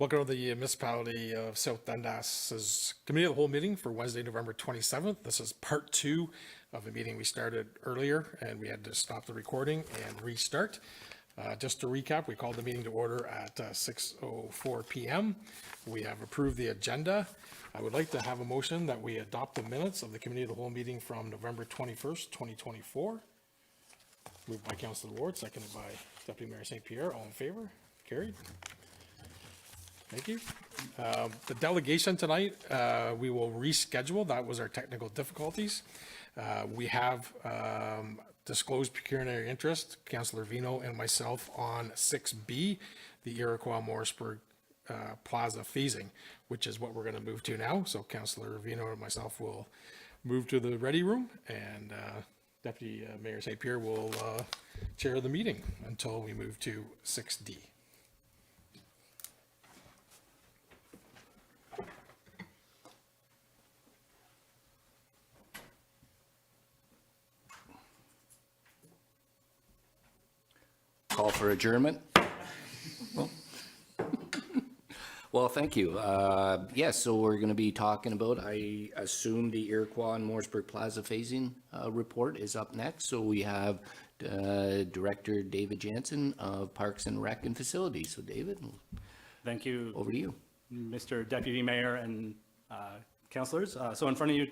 Welcome to the municipality of South Dundas's committee of the whole meeting for Wednesday, November 27th. This is part 2 of a meeting we started earlier, and we had to stop the recording and restart. Just to recap, we called the meeting to order at 6:04 p.m. We have approved the agenda. I would like to have a motion that we adopt the minutes of the committee of the whole meeting from November 21st, 2024. Moved by Councillor Ward, seconded by Deputy Mayor St. Pierre. All in favor? Carried. Thank you. The delegation tonight, we will reschedule. That was our technical difficulties. We have disclosed pecuniary interest, Councillor Vino and myself, on 6B, the Iroquois-Morrisburg Plaza phasing, which is what we're going to move to now. So Councillor Vino and myself will move to the ready room, and Deputy Mayor St. Pierre will chair the meeting until we move to 6D. Call for adjournment. Well, thank you. Yes, so we're going to be talking about, I assume, the Iroquois and Morrisburg Plaza phasing report is up next. So we have Director David Jansen of Parks and Rec and Facilities. So David, thank you. Over to you. Mr. Deputy Mayor and councillors. So in front of you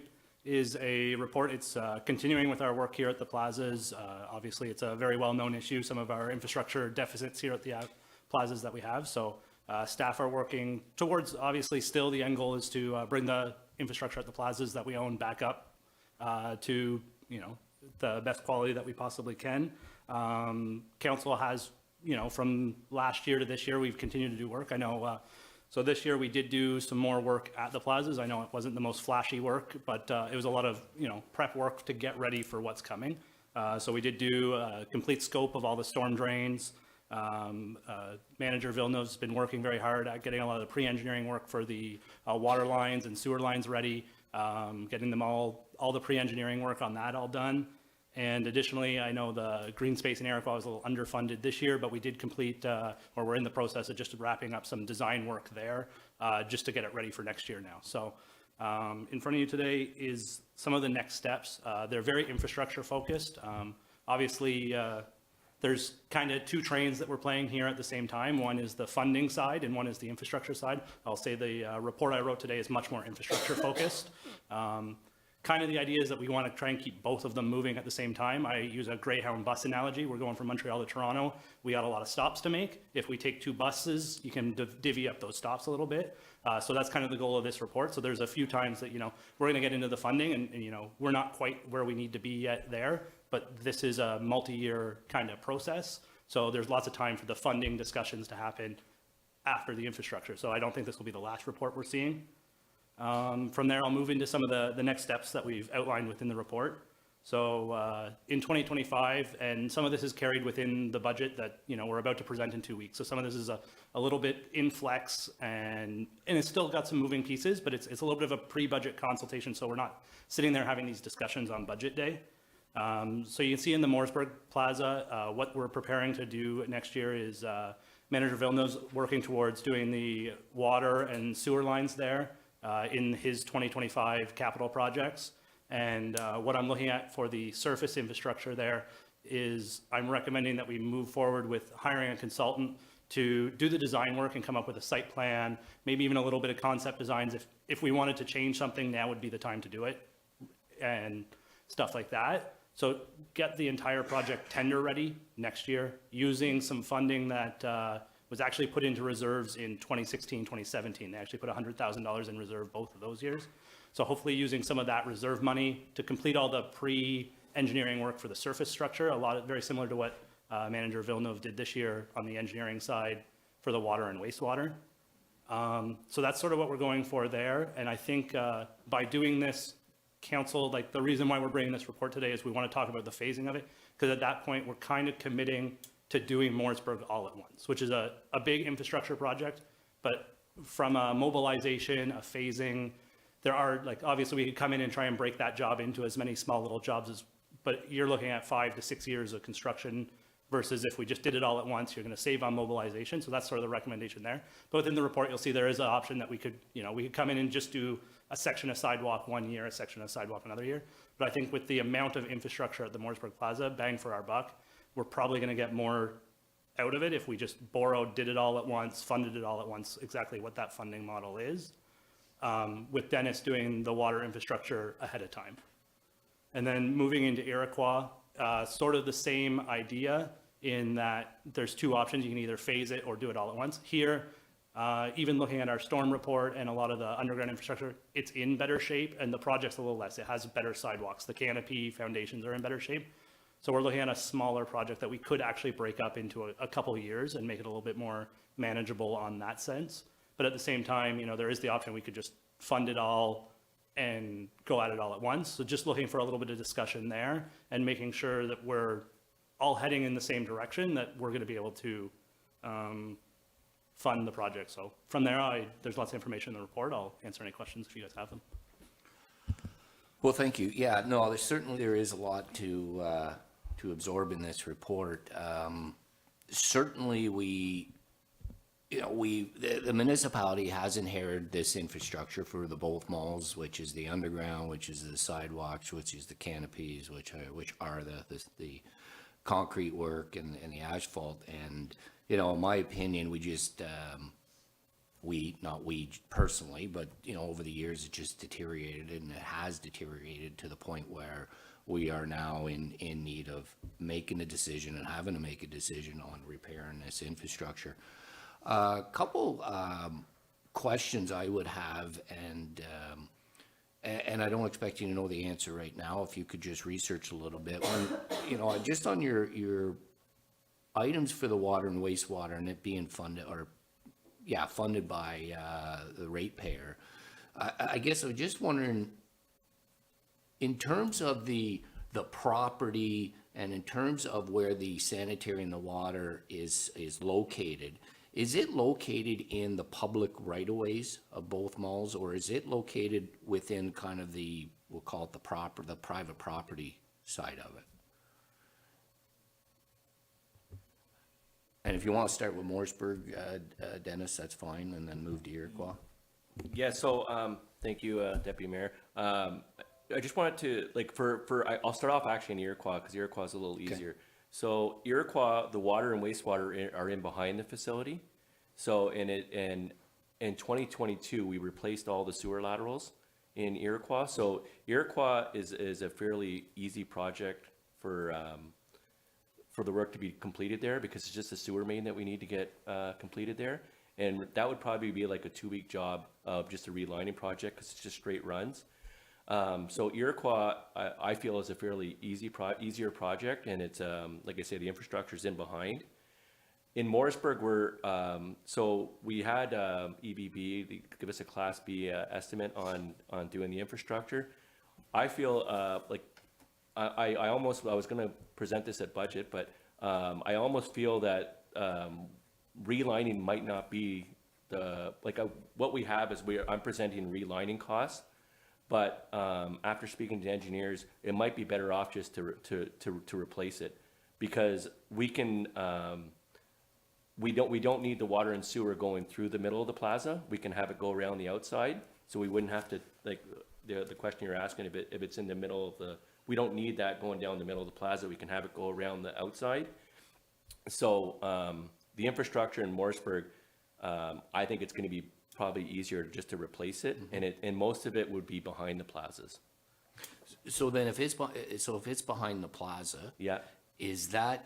is a report. It's continuing with our work here at the plazas. Obviously, it's a very well-known issue, some of our infrastructure deficits here at the plazas that we have. So staff are working towards, obviously, still the end goal is to bring the infrastructure at the plazas that we own back up to, the best quality that we possibly can. Council has, from last year to this year, we've continued to do work. I know so this year we did do some more work at the plazas. I know it wasn't the most flashy work, but it was a lot of, prep work to get ready for what's coming. So we did do a complete scope of all the storm drains. Manager Villeneuve's been working very hard at getting a lot of the pre-engineering work for the water lines and sewer lines ready, getting them all the pre-engineering work on that all done. And additionally, I know the green space in Iroquois was a little underfunded this year, but we did complete, or we're in the process of just wrapping up some design work there, just to get it ready for next year now. So in front of you today is some of the next steps. They're very infrastructure focused. Obviously, there's kind of two trains that we're playing here at the same time. One is the funding side and one is the infrastructure side. I'll say the report I wrote today is much more infrastructure focused. Kind of the idea is that we want to try and keep both of them moving at the same time. I use a Greyhound bus analogy. We're going from Montreal to Toronto. We got a lot of stops to make. If we take 2 buses, you can divvy up those stops a little bit. So that's kind of the goal of this report. So there's a few times that, we're going to get into the funding and we're not quite where we need to be yet there, but this is a multi-year kind of process. So there's lots of time for the funding discussions to happen after the infrastructure. So I don't think this will be the last report we're seeing. From there, I'll move into some of the next steps that we've outlined within the report. So in 2025, and some of this is carried within the budget that we're about to present in 2 weeks. So some of this is a little bit in flex, and it's still got some moving pieces, but it's a little bit of a pre-budget consultation. So we're not sitting there having these discussions on budget day. So you can see in the Morrisburg Plaza, what we're preparing to do next year is Manager Villeneuve's working towards doing the water and sewer lines there. In his 2025 capital projects. And what I'm looking at for the surface infrastructure there is I'm recommending that we move forward with hiring a consultant to do the design work and come up with a site plan, maybe even a little bit of concept designs. If we wanted to change something, now would be the time to do it and stuff like that. So get the entire project tender ready next year using some funding that was actually put into reserves in 2016, 2017. They actually put $100,000 in reserve both of those years. So hopefully using some of that reserve money to complete all the pre-engineering work for the surface structure, very similar to what Manager Villeneuve did this year on the engineering side for the water and wastewater. So that's sort of what we're going for there. And I think by doing this, Council, the reason why we're bringing this report today is we want to talk about the phasing of it, because at that point we're kind of committing to doing Morrisburg all at once, which is a big infrastructure project. But from a mobilization, a phasing, there are, obviously we could come in and try and break that job into as many small little jobs but you're looking at 5 to 6 years of construction versus if we just did it all at once, you're going to save on mobilization. So that's sort of the recommendation there. But within the report, you'll see there is an option that we could come in and just do a section of sidewalk one year, a section of sidewalk another year. But I think with the amount of infrastructure at the Mooresburg Plaza, bang for our buck, we're probably going to get more out of it if we just did it all at once, funded it all at once, exactly what that funding model is, with Dennis doing the water infrastructure ahead of time. And then moving into Iroquois, sort of the same idea in that there's two options. You can either phase it or do it all at once. Here, even looking at our storm report and a lot of the underground infrastructure, it's in better shape, and the project's a little less. It has better sidewalks. The canopy foundations are in better shape. So we're looking at a smaller project that we could actually break up into a couple of years and make it a little bit more manageable on that sense. But at the same time, there is the option we could just fund it all and go at it all at once. So just looking for a little bit of discussion there and making sure that we're all heading in the same direction, that we're going to be able to fund the project. So from there, there's lots of information in the report. I'll answer any questions if you guys have them. Well, thank you. Yeah, no, there is a lot to absorb in this report. Certainly the municipality has inherited this infrastructure for the both malls, which is the underground, which is the sidewalks, which is the canopies, which are the concrete work and the asphalt. And, in my opinion, not we personally, but, over the years, it just deteriorated, and it has deteriorated to the point where we are now in need of making a decision and having to make a decision on repairing this infrastructure. A couple questions I would have, and I don't expect you to know the answer right now. If you could just research a little bit, just on your items for the water and wastewater, and it being funded by the ratepayer. I guess I was just wondering, in terms of the property and in terms of where the sanitary and the water is located. Is it located in the public right-of-ways of both malls, or is it located within kind of we'll call it the private property side of it? And if you want to start with Mooresburg, Dennis, that's fine, and then move to Iroquois. Yeah, so, thank you, Deputy Mayor. I just wanted to, I'll start off actually in Iroquois, because Iroquois is a little easier. So Iroquois, the water and wastewater are in behind the facility. So in 2022, we replaced all the sewer laterals in Iroquois. So Iroquois is a fairly easy project for the work to be completed there, because it's just a sewer main that we need to get completed there. And that would probably be like a 2-week job of just a relining project, because it's just straight runs. So Iroquois, I feel, is a fairly easier project, and it's, like I say, the infrastructure is in behind. In Mooresburg, so we had EBB give us a Class B estimate on doing the infrastructure. I feel I was going to present this at budget, but I almost feel that relining might not be what we have is I'm presenting relining costs. But after speaking to engineers, it might be better off just to replace it, because we can we don't need the water and sewer going through the middle of the plaza. We can have it go around the outside, so we wouldn't have to, like the question you're asking, if it's in the middle of we don't need that going down the middle of the plaza. We can have it go around the outside. So the infrastructure in Mooresburg, I think it's going to be probably easier just to replace it, and most of it would be behind the plazas. So then, if it's behind the plaza, Yeah. is that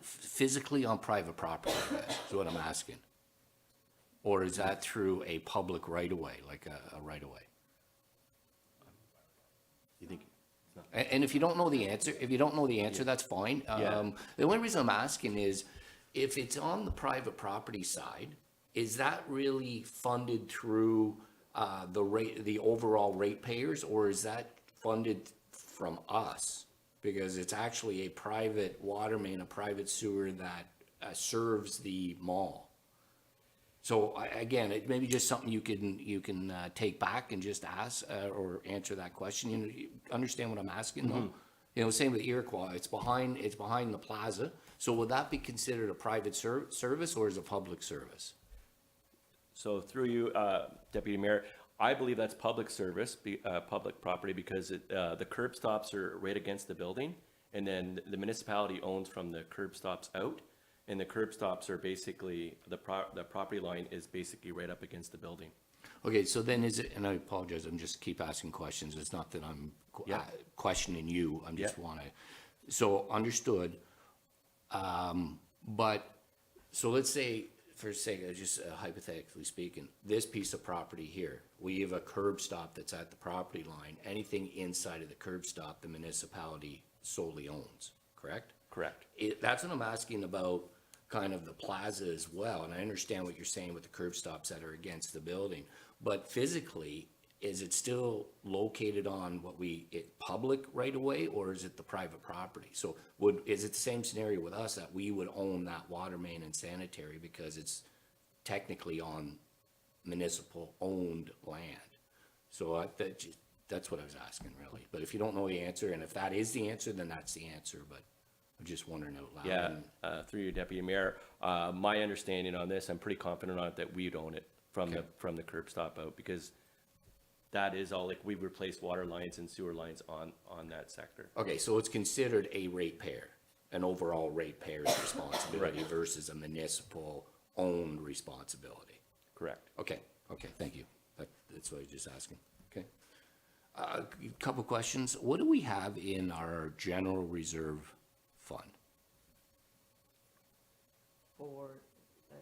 physically on private property? Is what I'm asking, or is that through a public right of way, like a right of way? You think? And if you don't know the answer, that's fine. Yeah. The only reason I'm asking is, if it's on the private property side, is that really funded through the overall ratepayers, or is that funded from us? Because it's actually a private water main, a private sewer that serves the mall. So again, it may be just something you can take back and just ask or answer that question. You understand what I'm asking, though? You know, same with Iroquois, it's behind the plaza. So would that be considered a private service or is it public service? So through you, Deputy Mayor, I believe that's public service, public property, because the curb stops are right against the building, and then the municipality owns from the curb stops out, and the curb stops are basically, the property line is basically right up against the building. Okay, so then is it, and I apologize, I'm just keep asking questions, it's not that I'm Yeah. questioning you, I'm just Yeah. wanna, so understood. But, so let's say, for sake of just hypothetically speaking, this piece of property here, we have a curb stop that's at the property line, anything inside of the curb stop, the municipality solely owns, correct? Correct. That's what I'm asking about, kind of the plaza as well, and I understand what you're saying with the curb stops that are against the building, but physically, is it still located on public right away, or is it the private property? So is it the same scenario with us, that we would own that water main and sanitary because it's technically on municipal owned land? So that's what I was asking really, but if you don't know the answer, and if that is the answer, then that's the answer, but I'm just wondering out loud. Yeah, through you, Deputy Mayor, my understanding on this, I'm pretty confident on it that we'd own it from the curb stop out, because that is all, like, we replaced water lines and sewer lines on that sector. Okay, so it's considered a ratepayer, an overall ratepayer's responsibility versus a municipal owned responsibility. Correct. Okay, thank you. That's what I was just asking. Okay. A couple questions. What do we have in our general reserve fund? For, sorry.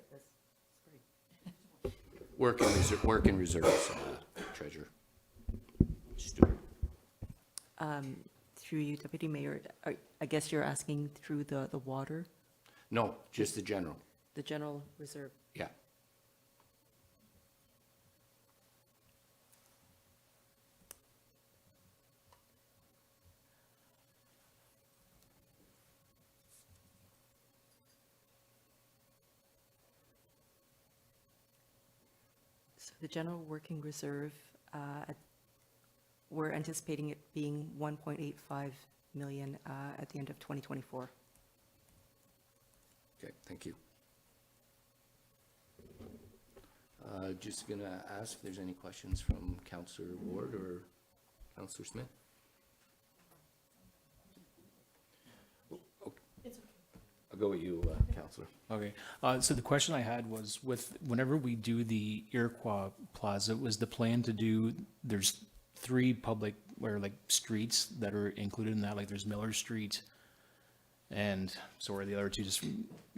Working reserves, treasurer. Stuart. Through you, Deputy Mayor, I guess you're asking through the water, No, just the general. the general reserve. Yeah. So the general working reserve, we're anticipating it being 1.85 million at the end of 2024. Okay, thank you. Just gonna ask if there's any questions from Councillor Ward or Councillor Smith? I'll go with you, Councillor. Okay, so the question I had was whenever we do the Iroquois Plaza, was the plan to do, there's 3 public, or like streets that are included in that, like there's Miller Street, and so are the other 2, just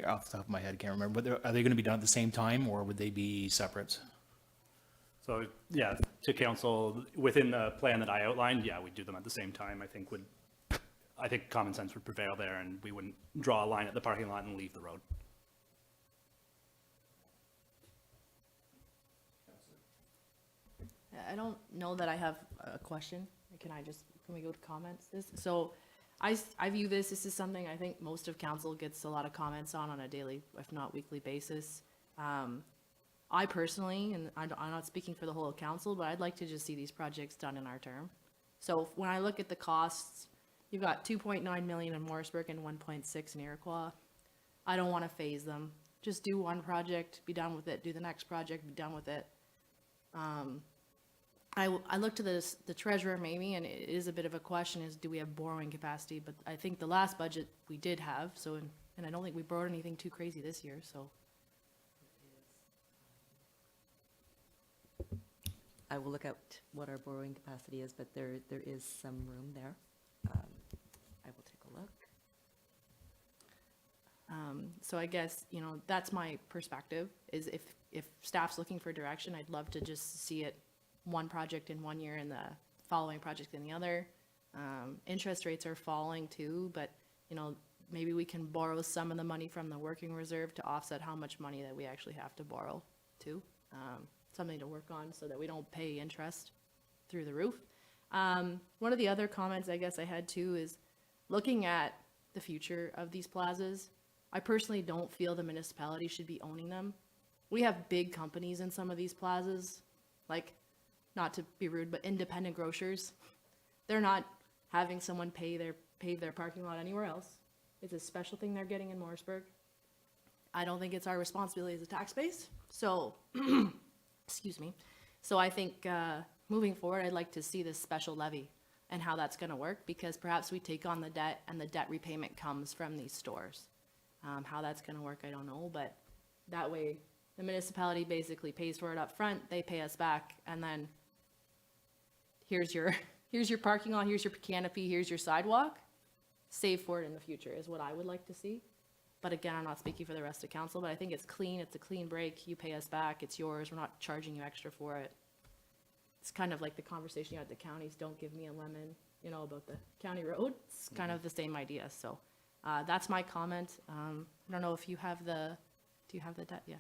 off the top of my head, I can't remember, but are they gonna be done at the same time, or would they be separate? So, yeah, to council, within the plan that I outlined, yeah, we'd do them at the same time, I think common sense would prevail there, and we wouldn't draw a line at the parking lot and leave the road. I don't know that I have a question. Can we go to comments? So I view this is something I think most of council gets a lot of comments on a daily, if not weekly basis. I personally, and I'm not speaking for the whole council, but I'd like to just see these projects done in our term. So when I look at the costs, you've got 2.9 million in Morrisburg and 1.6 in Iroquois. I don't want to phase them. Just do one project, be done with it. Do the next project, be done with it. I look to the treasurer maybe, and it is a bit of a question, is do we have borrowing capacity? But I think the last budget we did have, so, and I don't think we borrowed anything too crazy this year, so. I will look at what our borrowing capacity is, but there is some room there. I will take a look. So I guess, that's my perspective, is if staff's looking for direction, I'd love to just see it one project in one year and the following project in the other. Interest rates are falling too, but, maybe we can borrow some of the money from the working reserve to offset how much money that we actually have to borrow too. Something to work on so that we don't pay interest through the roof. One of the other comments I guess I had too is looking at the future of these plazas. I personally don't feel the municipality should be owning them. We have big companies in some of these plazas, like, not to be rude, but independent grocers. They're not having someone pay their pave their parking lot anywhere else. It's a special thing they're getting in Morrisburg. I don't think it's our responsibility as a tax base, so, excuse me. So I think, moving forward, I'd like to see this special levy and how that's gonna work, because perhaps we take on the debt and the debt repayment comes from these stores. How that's gonna work, I don't know, but that way, the municipality basically pays for it up front, they pay us back, and then here's your, here's your parking lot, here's your canopy, here's your sidewalk. Save for it in the future is what I would like to see. But again, I'm not speaking for the rest of council, but I think it's clean, it's a clean break, you pay us back, it's yours, we're not charging you extra for it. It's kind of like the conversation you had at the counties, don't give me a lemon, you know, about the county road. It's kind of the same idea, so, that's my comment. I don't know if you have do you have the debt? Yeah.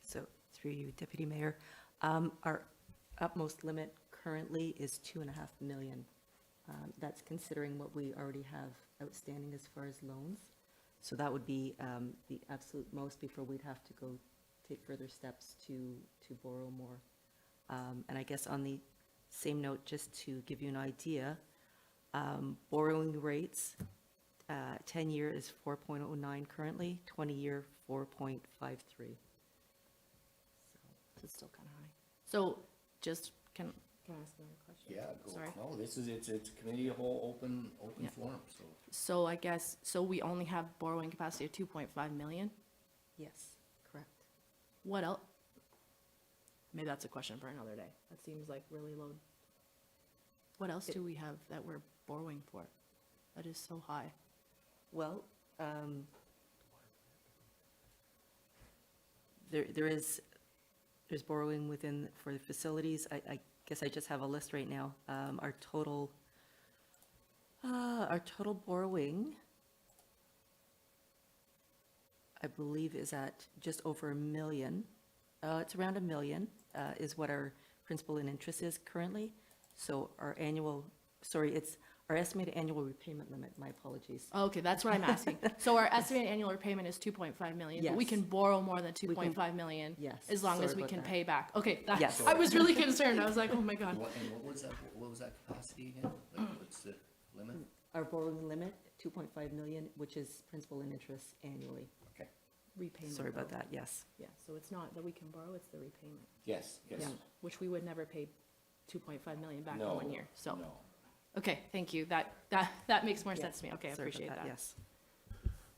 So through you, Deputy Mayor, our utmost limit currently is 2.5 million. That's considering what we already have outstanding as far as loans. So that would be the absolute most before we'd have to go take further steps to borrow more. And I guess on the same note, just to give you an idea, borrowing rates, 10-year is 4.09 currently, 20-year 4.53. So it's still kind of high. So just, can I ask another question? Yeah, go, Sorry. no, this is, it's committee of whole open Yeah. forum, so. So I guess, so we only have borrowing capacity of 2.5 million? Yes, correct. What else? Maybe that's a question for another day. That seems like really low. What else do we have that we're borrowing for? That is so high. Well, there's borrowing within, for the facilities. I guess I just have a list right now. Our total borrowing, I believe, is at just over $1 million. It's around $1 million, is what our principal and interest is currently. So our our estimated annual repayment limit, my apologies. Okay, that's what I'm asking. So our estimated annual repayment is 2.5 million, but we Yes. can borrow more than We can- 2.5 million? Yes, As long as sorry we about can that. pay back. Okay, Yes. I was really concerned. I was like, oh my God. What was that capacity again? Like, what's the limit? Our borrowing limit, 2.5 million, which is principal and interest annually. Okay. Repayment. Sorry about though. that, yes. Yeah, so it's not that we can borrow, it's the repayment. Yes, yes. Yeah. Which we would never pay 2.5 million back in No, 1 year, so. no. Okay, thank you. That makes more Yeah. sense to me. Okay, I Sorry about appreciate that. Yes.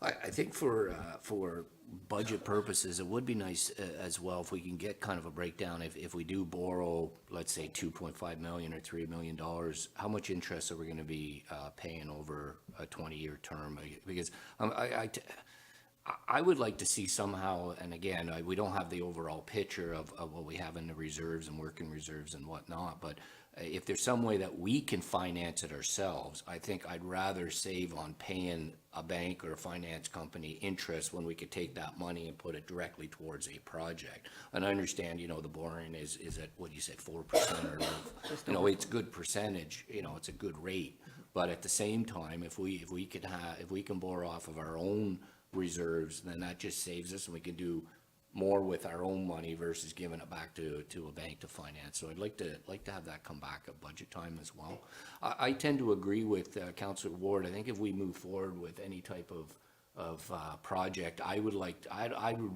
I think for budget purposes, it would be nice as well if we can get kind of a breakdown. If we do borrow, let's say 2.5 million or $3 million, how much interest are we going to be paying over a 20-year term? Because I would like to see somehow, and again, we don't have the overall picture of what we have in the reserves and working reserves and whatnot, but if there's some way that we can finance it ourselves, I think I'd rather save on paying a bank or a finance company interest when we could take that money and put it directly towards a project. And I understand, the borrowing is at, what do you say, 4% or, it's a good percentage, it's a good rate. But at the same time, if we can borrow off of our own reserves, then that just saves us and we can do more with our own money versus giving it back to a bank to finance. So I'd like to have that come back at budget time as well. I tend to agree with Councillor Ward. I think if we move forward with any type of project, I would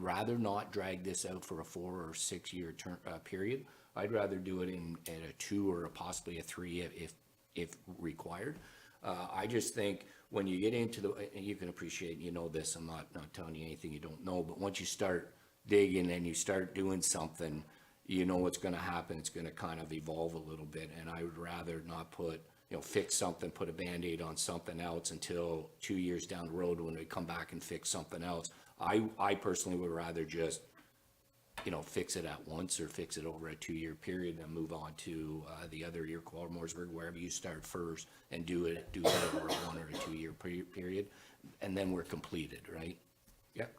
rather not drag this out for a 4 or 6 year term period. I'd rather do it in a 2 or possibly a 3 if required. I just think when you get into you can appreciate, this, I'm not telling you anything you don't know, but once you start digging and you start doing something, what's going to happen. It's going to kind of evolve a little bit, and I would rather not fix something, put a Band-Aid on something else until 2 years down the road when we come back and fix something else. I personally would rather just, fix it at once or fix it over a 2 year period and move on to the other Iroquois or Mooresburg, wherever you start first, and do it over a 1 or a 2 year period, and then we're completed, right? Yep.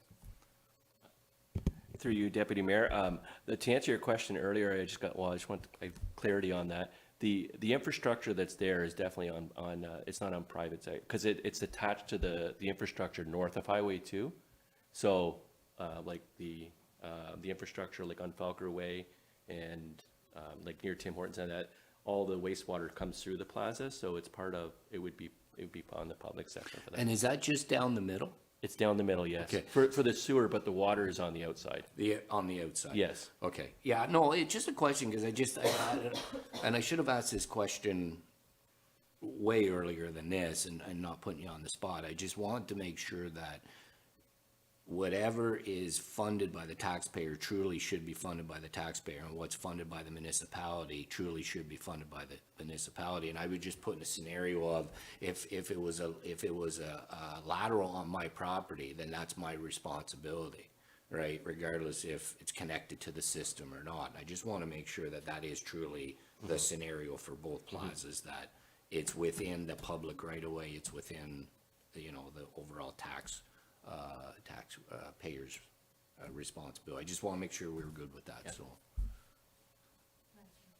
Through you, Deputy Mayor, to answer your question earlier, I just want clarity on that. The infrastructure that's there is definitely on it's not on private site, because it's attached to the infrastructure north of Highway 2. So, like the infrastructure like on Falker Way and like near Tim Hortons and that, all the wastewater comes through the plaza, so it would be it would be on the public sector for that. And is that just down the middle? It's down the middle, yes. Okay. For the sewer, but the water is on the outside. On the outside? Yes. Okay, yeah, no, it's just a question, because and I should have asked this question way earlier than this, and not putting you on the spot. I just want to make sure that whatever is funded by the taxpayer truly should be funded by the taxpayer, and what's funded by the municipality truly should be funded by the municipality. And I would just put in a scenario of, if it was a lateral on my property, then that's my responsibility, right? Regardless if it's connected to the system or not. And I just want to make sure that that is truly the scenario for both plazas, that it's within the public right of way, it's within the, the overall taxpayers' responsibility. I just want to make sure we were good with that, so.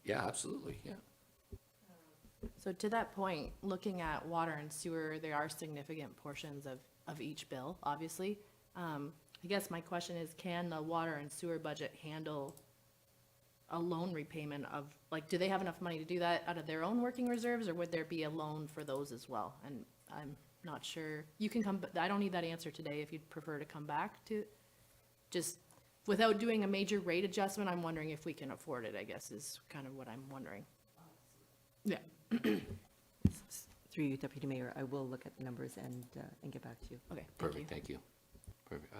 Yeah, absolutely, yeah. So to that point, looking at water and sewer, there are significant portions of each bill, obviously. I guess my question is, can the water and sewer budget handle a loan repayment of, like, do they have enough money to do that out of their own working reserves, or would there be a loan for those as well? And I'm not sure. You can come, I don't need that answer today if you'd prefer to come back to, just without doing a major rate adjustment, I'm wondering if we can afford it, I guess, is kind of what I'm wondering. Yeah. Through you, Deputy Mayor, I will look at the numbers and get back to you. Okay, thank you. Perfect, thank you. Perfect.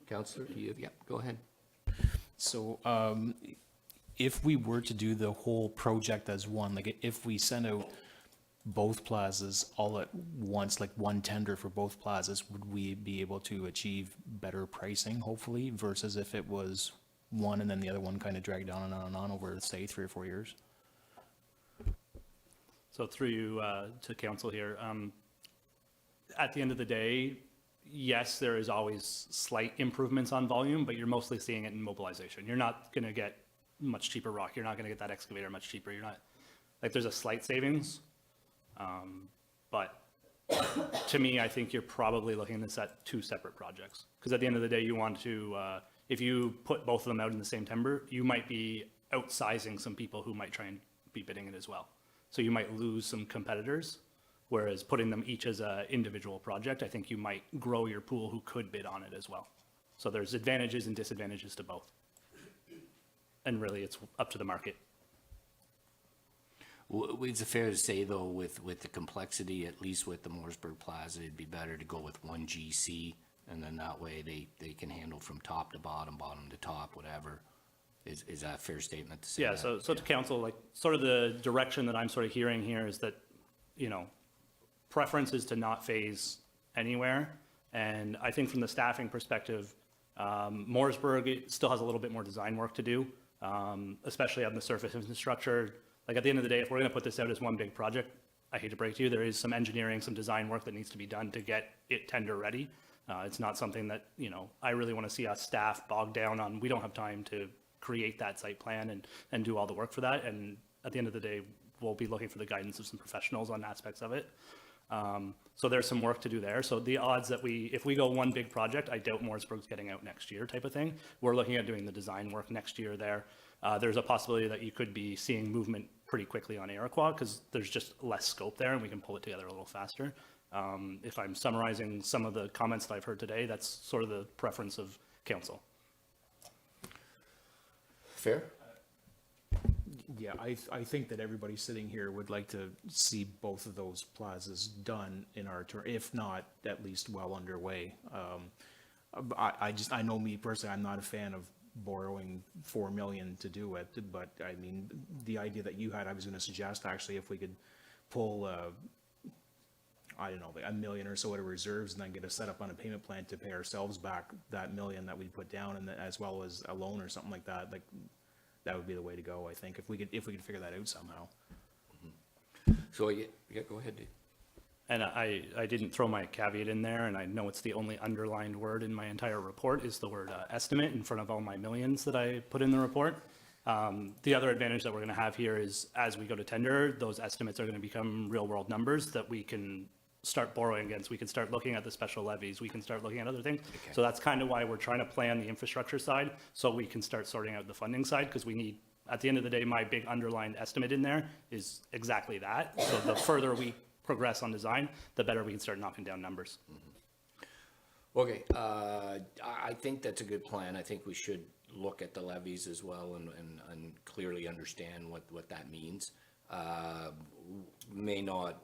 Counselor, do you have, yeah, go ahead. So, if we were to do the whole project as one, like if we sent out both plazas all at once, like one tender for both plazas, would we be able to achieve better pricing, hopefully, versus if it was one and then the other one kind of dragged on and on and on over, say, 3 or 4 years? So through you to council here, at the end of the day, yes, there is always slight improvements on volume, but you're mostly seeing it in mobilization. You're not going to get much cheaper rock. You're not going to get that excavator much cheaper. You're not, like, there's a slight savings. But to me, I think you're probably looking at this at 2 separate projects. Because at the end of the day, you want to, if you put both of them out in the same tender, you might be outsizing some people who might try and be bidding it as well. So you might lose some competitors, whereas putting them each as an individual project, I think you might grow your pool who could bid on it as well. So there's advantages and disadvantages to both. And really, it's up to the market. Is it fair to say, though, with the complexity, at least with the Mooresburg Plaza, it'd be better to go with one GC, and then that way they can handle from top to bottom, bottom to top, whatever? Is that a fair statement to say? Yeah, that? so to council, like, sort of the direction that I'm sort of hearing here is that, preference is to not phase anywhere. And I think from the staffing perspective, Mooresburg, it still has a little bit more design work to do, especially on the surface infrastructure. Like, at the end of the day, if we're going to put this out as one big project, I hate to break to you, there is some engineering, some design work that needs to be done to get it tender ready. It's not something that, I really want to see us staff bogged down on. We don't have time to create that site plan and do all the work for that. And at the end of the day, we'll be looking for the guidance of some professionals on aspects of it. So there's some work to do there. So the odds that if we go one big project, I doubt Mooresburg's getting out next year type of thing. We're looking at doing the design work next year there. There's a possibility that you could be seeing movement pretty quickly on Iroquois because there's just less scope there and we can pull it together a little faster. If I'm summarizing some of the comments that I've heard today, that's sort of the preference of council. Fair? Yeah, I think that everybody sitting here would like to see both of those plazas done in our term, if not at least well underway. I know me personally, I'm not a fan of borrowing 4 million to do it, but I mean, the idea that you had, I was going to suggest actually if we could pull, I don't know, $1 million or so out of reserves and then get a setup on a payment plan to pay ourselves back that $1 million that we put down, and as well as a loan or something like that, like that would be the way to go, I think, if we could figure that out somehow. So, yeah, go ahead, Dave. And I didn't throw my caveat in there, and I know it's the only underlined word in my entire report is the word estimate in front of all my millions that I put in the report. The other advantage that we're going to have here is as we go to tender, those estimates are going to become real world numbers that we can start borrowing against. We can start looking at the special levies. We can start looking at other things. Okay. So that's kind of why we're trying to plan the infrastructure side so we can start sorting out the funding side, because we need, at the end of the day, my big underlined estimate in there is exactly that. So the further we progress on design, the better we can start knocking down numbers. Okay, I think that's a good plan. I think we should look at the levies as well and clearly understand what that means. May not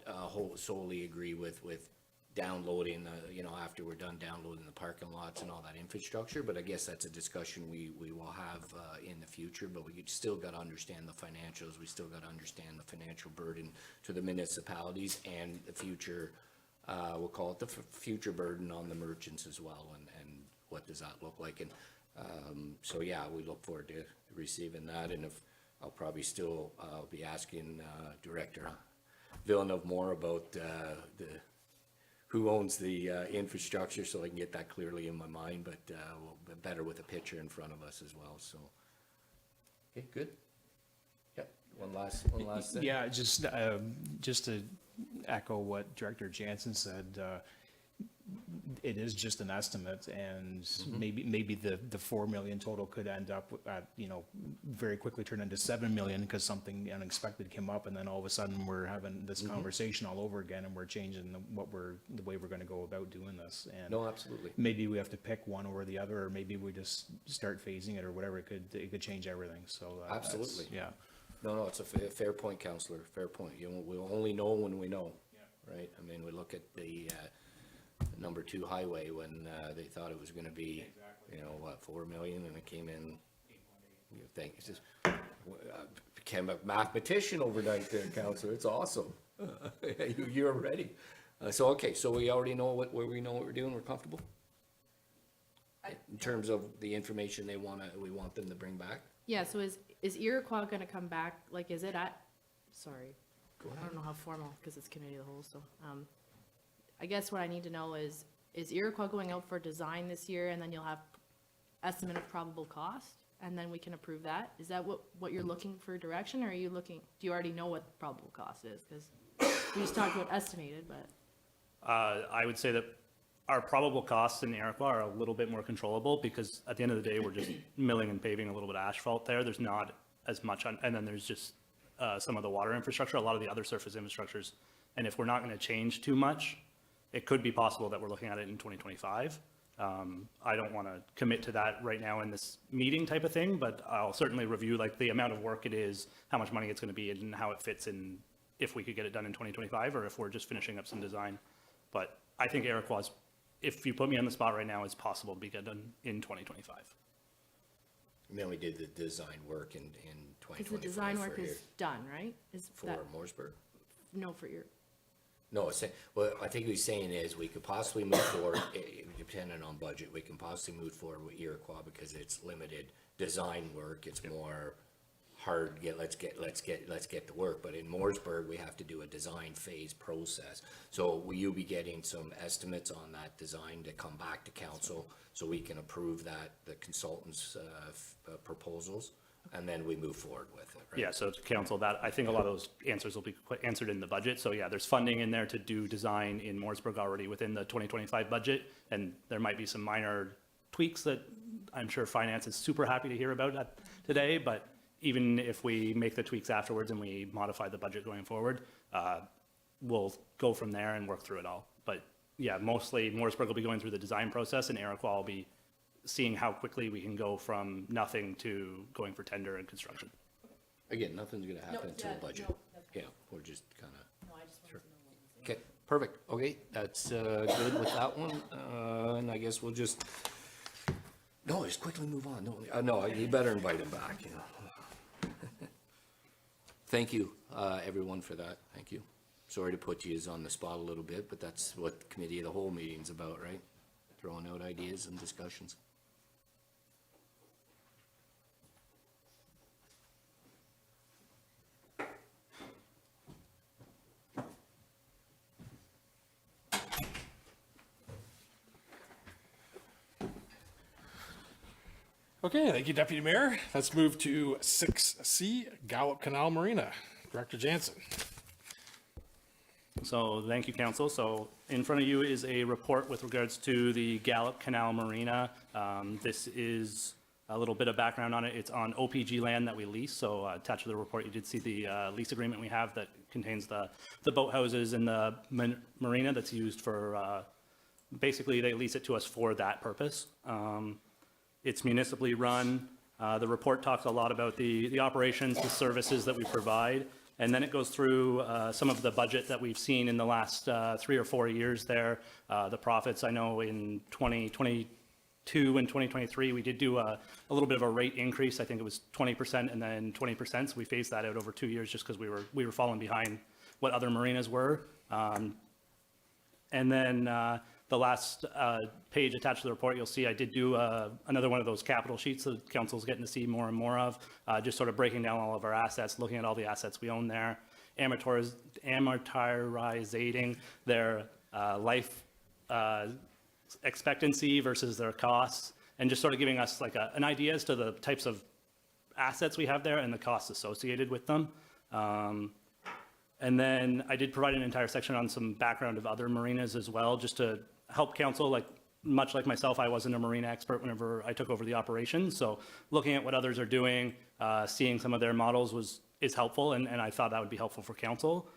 solely agree with downloading, after we're done downloading the parking lots and all that infrastructure, but I guess that's a discussion we will have in the future, but we still got to understand the financials. We still got to understand the financial burden to the municipalities and the future, we'll call it the future burden on the merchants as well, and what does that look like? And so, yeah, we look forward to receiving that, and if I'll probably still be asking Director Villeneuve more about who owns the infrastructure, so I can get that clearly in my mind, but better with a picture in front of us as well, so. Okay, good. Yep, one last thing. Yeah, just to echo what Director Jansen said, it is just an estimate, and maybe the 4 million total could end up at, very quickly turn into 7 million because something unexpected came up, and then all of a sudden we're having this conversation all over again, and we're changing the way we're going to go about doing this. And No, absolutely. maybe we have to pick one over the other, or maybe we just start phasing it or whatever. It could change everything. So that's- Absolutely. yeah. No, it's a fair point, Counselor, fair point. We'll only know when we know, right? I mean, we look at the number 2 highway when they thought it was gonna be, 4 million, and it came in, it's just, became a mathematician overnight there, Counselor, it's awesome. You're ready. So, okay, so we already know what we're doing, we're comfortable? In terms of the information we want them to bring back? Yeah, so is Iroquois gonna come back, like, is it at, sorry, I don't know how formal, because it's committee of the whole, so, I guess what I need to know is Iroquois going out for design this year, and then you'll have estimate of probable cost, and then we can approve that? Is that what you're looking for direction, or are you looking, do you already know what probable cost is? Because we just talked about estimated, but, I would say that our probable costs in Iroquois are a little bit more controllable, because at the end of the day, we're just milling and paving a little bit of asphalt there. There's not as much, and then there's just some of the water infrastructure, a lot of the other surface infrastructures. And if we're not going to change too much, it could be possible that we're looking at it in 2025. I don't want to commit to that right now in this meeting type of thing, but I'll certainly review like the amount of work it is, how much money it's going to be, and how it fits in, if we could get it done in 2025, or if we're just finishing up some design. But I think Iroquois, if you put me on the spot right now, it's possible to be done in 2025. And then we did the design work in 2025 because the design work for is done, right? Is for that, Mooresburg. no, for your, No, well, I think what he's saying is we could possibly move forward, depending on budget, we can possibly move forward with Iroquois because it's limited design work. It's more hard, let's get the work. But in Mooresburg, we have to do a design phase process. So will you be getting some estimates on that design to come back to council so we can approve the consultant's proposals? And then we move forward with it, right? Yeah, so to council, that, I think a lot of those answers will be answered in the budget. So yeah, there's funding in there to do design in Mooresburg already within the 2025 budget. And there might be some minor tweaks that I'm sure finance is super happy to hear about today. But even if we make the tweaks afterwards and we modify the budget going forward, we'll go from there and work through it all. But yeah, mostly Mooresburg will be going through the design process, and Iroquois will be seeing how quickly we can go from nothing to going for tender and construction. Again, nothing's gonna happen until yeah, budget. no, that's Yeah, we're just kinda, no, I just wanted to know what was in. okay, perfect. Okay, that's good with that one. And I guess we'll just, no, just quickly move on. No, you better invite him back, Thank you, everyone, for that. Thank you. Sorry to put you on the spot a little bit, but that's what the committee of the whole meeting's about, right? Throwing out ideas and discussions. Okay, thank you, Deputy Mayor. Let's move to 6C, Gallup Canal Marina. Director Jansen. So thank you, council. So in front of you is a report with regards to the Gallup Canal Marina. This is a little bit of background on it. It's on OPG land that we lease. So attached to the report, you did see the lease agreement we have that contains the boathouses and the marina that's used for, basically they lease it to us for that purpose. It's municipally run. The report talks a lot about the operations, the services that we provide, and then it goes through some of the budget that we've seen in the last 3 or 4 years there. The profits, I know in 2022 and 2023, we did do a little bit of a rate increase. I think it was 20% and then 20%. So we phased that out over 2 years just because we were falling behind what other marinas were. And then the last page attached to the report, you'll see I did do another one of those capital sheets that council's getting to see more and more of, just sort of breaking down all of our assets, looking at all the assets we own there, amortizing their life expectancy versus their costs, and just sort of giving us like an idea as to the types of assets we have there and the costs associated with them. And then I did provide an entire section on some background of other marinas as well, just to help council, like much like myself, I wasn't a marina expert whenever I took over the operation. So looking at what others are doing, seeing some of their models is helpful, and I thought that would be helpful for council.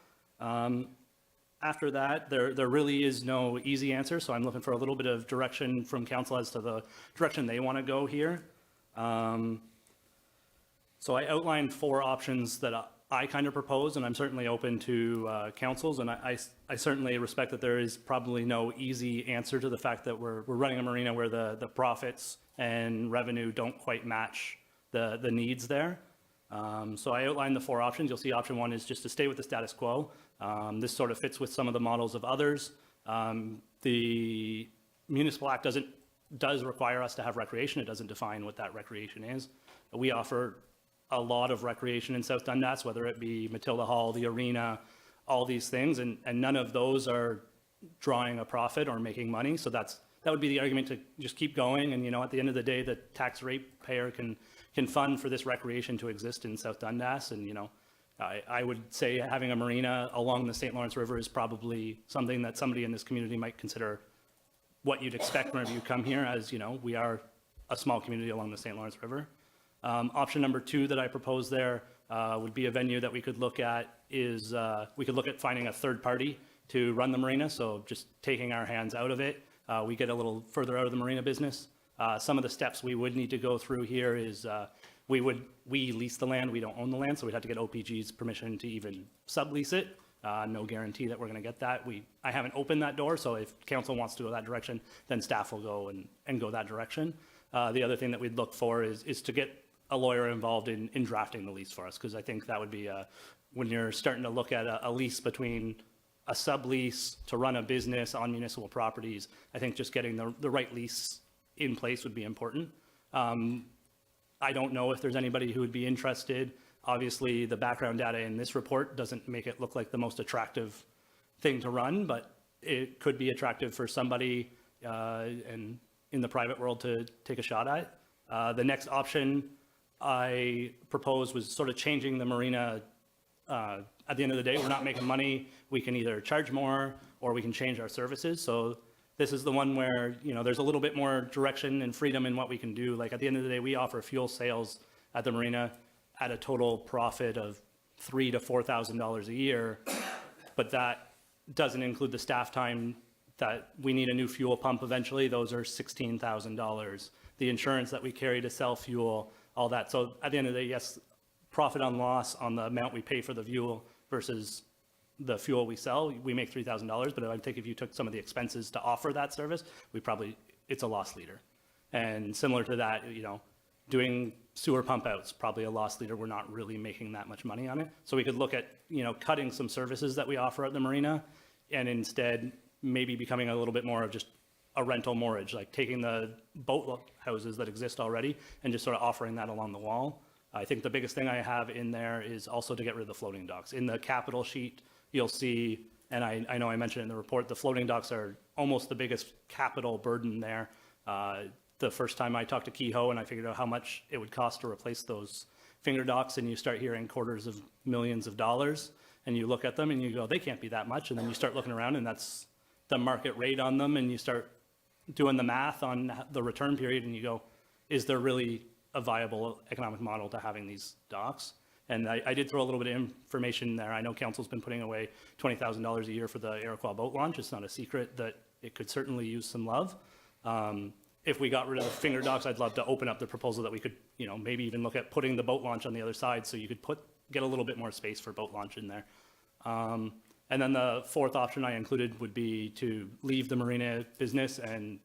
After that, there really is no easy answer, so I'm looking for a little bit of direction from council as to the direction they want to go here. So I outlined 4 options that I kind of propose, and I'm certainly open to councils, and I certainly respect that there is probably no easy answer to the fact that we're running a marina where the profits and revenue don't quite match the needs there. So I outlined the 4 options. You'll see option 1 is just to stay with the status quo. This sort of fits with some of the models of others. The Municipal Act does require us to have recreation. It doesn't define what that recreation is. We offer a lot of recreation in South Dundas, whether it be Matilda Hall, the arena, all these things, and none of those are drawing a profit or making money. So that would be the argument to just keep going. And, at the end of the day, the tax rate payer can fund for this recreation to exist in South Dundas. And, I would say having a marina along the St. Lawrence River is probably something that somebody in this community might consider what you'd expect whenever you come here, as, we are a small community along the St. Lawrence River. Option number 2 that I propose there would be a venue that we could look at is we could look at finding a third party to run the marina. So just taking our hands out of it, we get a little further out of the marina business. Some of the steps we would need to go through here is we lease the land, we don't own the land, so we'd have to get OPG's permission to even sublease it. No guarantee that we're going to get that. I haven't opened that door, so if council wants to go that direction, then staff will go and go that direction. The other thing that we'd look for is to get a lawyer involved in drafting the lease for us, because I think that would be when you're starting to look at a lease between a sublease to run a business on municipal properties, I think just getting the right lease in place would be important. I don't know if there's anybody who would be interested. Obviously, the background data in this report doesn't make it look like the most attractive thing to run, but it could be attractive for somebody and in the private world to take a shot at. The next option I proposed was sort of changing the marina. At the end of the day, we're not making money. We can either charge more or we can change our services. So this is the one where, there's a little bit more direction and freedom in what we can do. Like at the end of the day, we offer fuel sales at the marina at a total profit of $3,000 to $4,000 a year, but that doesn't include the staff time that we need a new fuel pump eventually. Those are $16,000. The insurance that we carry to sell fuel, all that. So at the end of the day, yes, profit on loss on the amount we pay for the fuel versus the fuel we sell, we make $3,000, but I think if you took some of the expenses to offer that service, it's a loss leader. And similar to that, doing sewer pump outs, probably a loss leader. We're not really making that much money on it. So we could look at, cutting some services that we offer at the marina and instead maybe becoming a little bit more of just a rental mortgage, like taking the boat houses that exist already and just sort of offering that along the wall. I think the biggest thing I have in there is also to get rid of the floating docks. In the capital sheet, you'll see, and I know I mentioned it in the report, the floating docks are almost the biggest capital burden there. The first time I talked to Kehoe and I figured out how much it would cost to replace those finger docks, and you start hearing quarters of millions of dollars, and you look at them and you go, they can't be that much. And then you start looking around and that's the market rate on them, and you start doing the math on the return period and you go, is there really a viable economic model to having these docks? And I did throw a little bit of information there. I know council's been putting away $20,000 a year for the Iroquois boat launch. It's not a secret that it could certainly use some love. If we got rid of the finger docks, I'd love to open up the proposal that we could, maybe even look at putting the boat launch on the other side so you could get a little bit more space for boat launch in there. And then the fourth option I included would be to leave the marina business and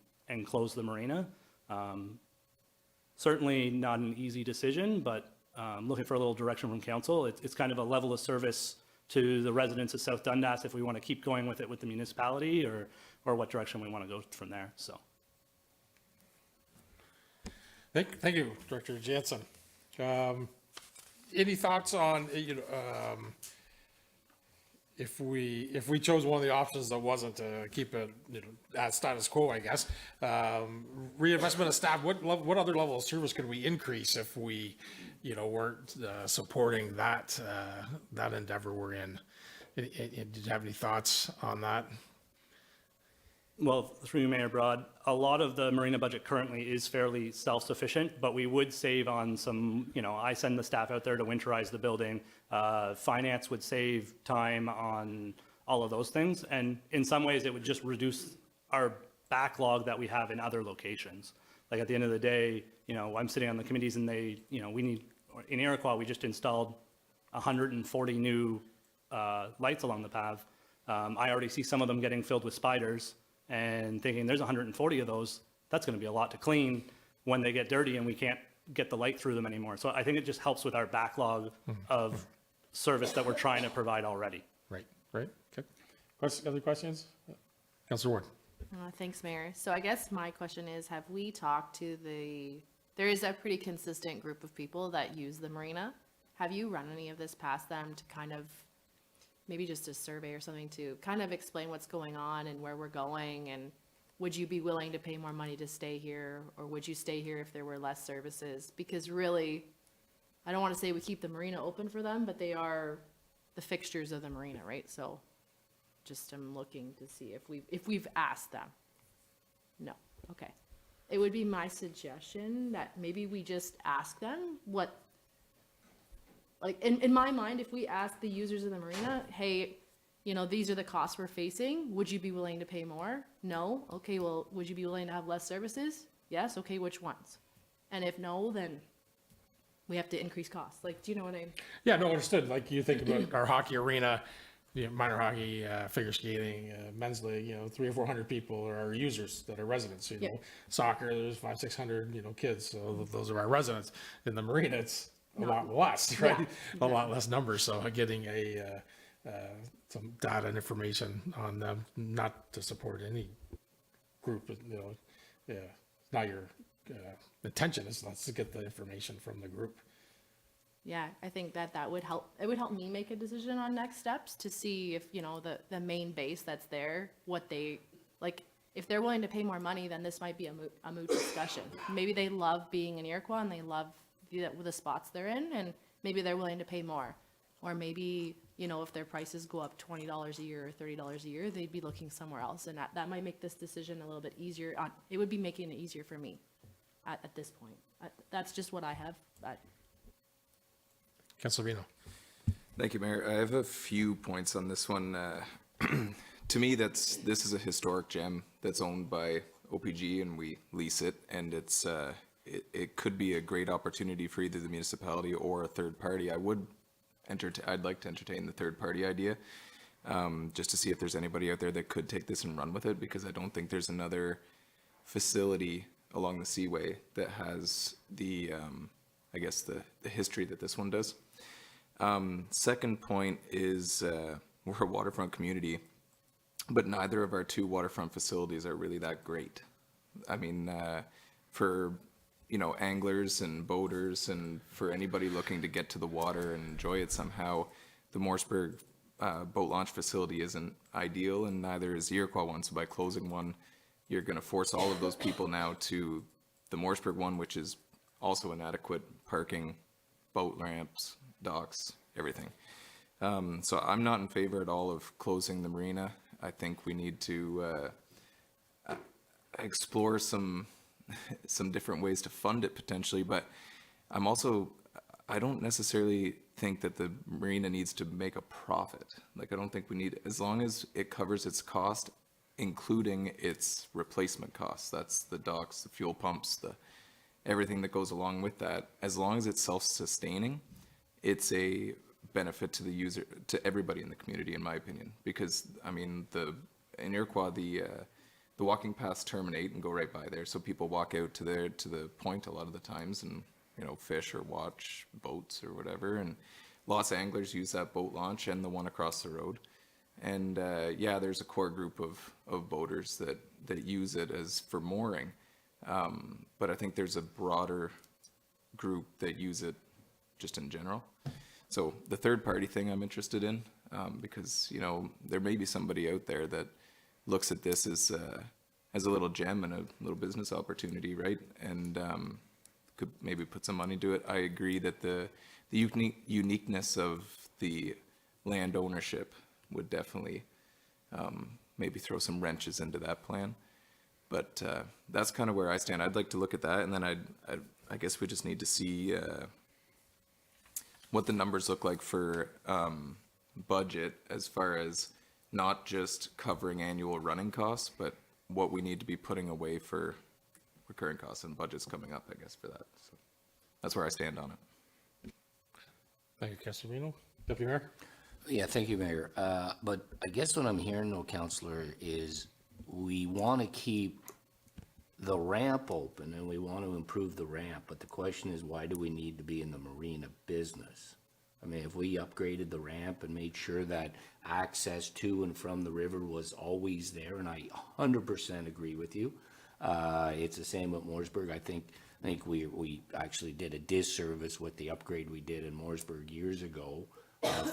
close the marina. Certainly not an easy decision, but looking for a little direction from council. It's kind of a level of service to the residents of South Dundas if we want to keep going with it with the municipality or what direction we want to go from there, so. Thank you, Director Jansen. Any thoughts on, if we chose one of the options that wasn't to keep it, at status quo, I guess, reinvestment of staff, what other level of service could we increase if we, weren't supporting that endeavor we're in? Did you have any thoughts on that? Well, through you, Mayor Broad, a lot of the marina budget currently is fairly self-sufficient, but we would save on some, I send the staff out there to winterize the building. Finance would save time on all of those things. And in some ways, it would just reduce our backlog that we have in other locations. Like at the end of the day, I'm sitting on the committees and in Iroquois, we just installed 140 new lights along the path. I already see some of them getting filled with spiders. And thinking there's 140 of those, that's going to be a lot to clean when they get dirty and we can't get the light through them anymore. So I think it just helps with our backlog of service that we're trying to provide already. Right. Okay. Other questions? Councilor Ward. Thanks, Mayor. So I guess my question is, have we talked to there is a pretty consistent group of people that use the marina. Have you run any of this past them to kind of maybe just a survey or something to kind of explain what's going on and where we're going, and would you be willing to pay more money to stay here, or would you stay here if there were less services? Because really, I don't want to say we keep the marina open for them, but they are the fixtures of the marina, right? So just I'm looking to see if we've asked them. No. Okay. It would be my suggestion that maybe we just ask them what, like, in my mind, if we ask the users of the marina, hey, these are the costs we're facing, would you be willing to pay more? No? Okay, well, would you be willing to have less services? Yes? Okay, which ones? And if no, then we have to increase costs. Like, do you know what I mean? Yeah, no, understood. Like you think about our hockey arena, minor hockey, figure skating, men's league, 300 or 400 people are our users that are residents, Yeah. Soccer, there's 500-600, kids. So those are our residents. In the marina, it's a lot less, right? Yeah. A lot less numbers. So getting some data and information on them, not to support any group, not your intention is let's get the information from the group. Yeah, I think that would help. It would help me make a decision on next steps to see if, the main base that's there, what they, like, if they're willing to pay more money, then this might be a moot discussion. Maybe they love being in Iroquois and they love the spots they're in, and maybe they're willing to pay more. Or maybe, if their prices go up $20 a year or $30 a year, they'd be looking somewhere else. And that might make this decision a little bit easier. It would be making it easier for me at this point. That's just what I have. Councilor Vino. Thank you, Mayor. I have a few points on this one. To me, this is a historic gem that's owned by OPG, and we lease it, and it could be a great opportunity for either the municipality or a third party. I'd like to entertain the third party idea, just to see if there's anybody out there that could take this and run with it, because I don't think there's another facility along the Seaway that has the history that this one does. Second point is we're a waterfront community, but neither of our two waterfront facilities are really that great. I mean, for anglers and boaters and for anybody looking to get to the water and enjoy it somehow, the Morrisburg boat launch facility isn't ideal, and neither is the Iroquois one. So by closing one, you're going to force all of those people now to the Morrisburg one, which is also inadequate parking, boat ramps, docks, everything. So I'm not in favor at all of closing the marina. I think we need to explore some different ways to fund it potentially, but I'm also I don't necessarily think that the marina needs to make a profit. Like, I don't think we need, as long as it covers its cost, including its replacement costs. That's the docks, the fuel pumps, everything that goes along with that. As long as it's self-sustaining, it's a benefit to the user, to everybody in the community, in my opinion. Because, I mean, in Iroquois, the walking paths terminate and go right by there. So people walk out to the point a lot of the times and, fish or watch boats or whatever. And lots of anglers use that boat launch and the one across the road. And yeah, there's a core group of boaters that use it as for mooring. But I think there's a broader group that use it just in general. So the third party thing I'm interested in, because, there may be somebody out there that looks at this as a little gem and a little business opportunity, right? And could maybe put some money into it. I agree that the uniqueness of the land ownership would definitely maybe throw some wrenches into that plan. But that's kind of where I stand. I'd like to look at that, and then I guess we just need to see what the numbers look like for budget, as far as not just covering annual running costs, but what we need to be putting away for recurring costs, and budgets coming up, I guess, for that. So that's where I stand on it. Thank you, Councilor Reno. Deputy Mayor? Yeah, thank you, Mayor. But I guess what I'm hearing, though, Councillor, is we want to keep the ramp open and we want to improve the ramp. But the question is, why do we need to be in the marina business? I mean, if we upgraded the ramp and made sure that access to and from the river was always there, and I 100% agree with you. It's the same at Mooresburg. I think we actually did a disservice with the upgrade we did in Mooresburg years ago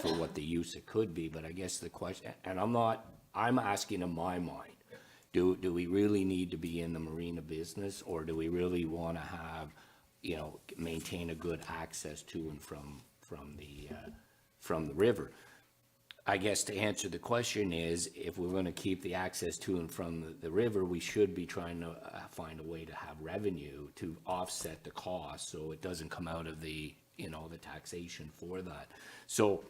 for what the use it could be. But I guess the question, and I'm asking in my mind, do we really need to be in the marina business, or do we really want to have, maintain a good access to and from the river? I guess to answer the question is, if we're going to keep the access to and from the river, we should be trying to find a way to have revenue to offset the cost, so it doesn't come out of the taxation for that. So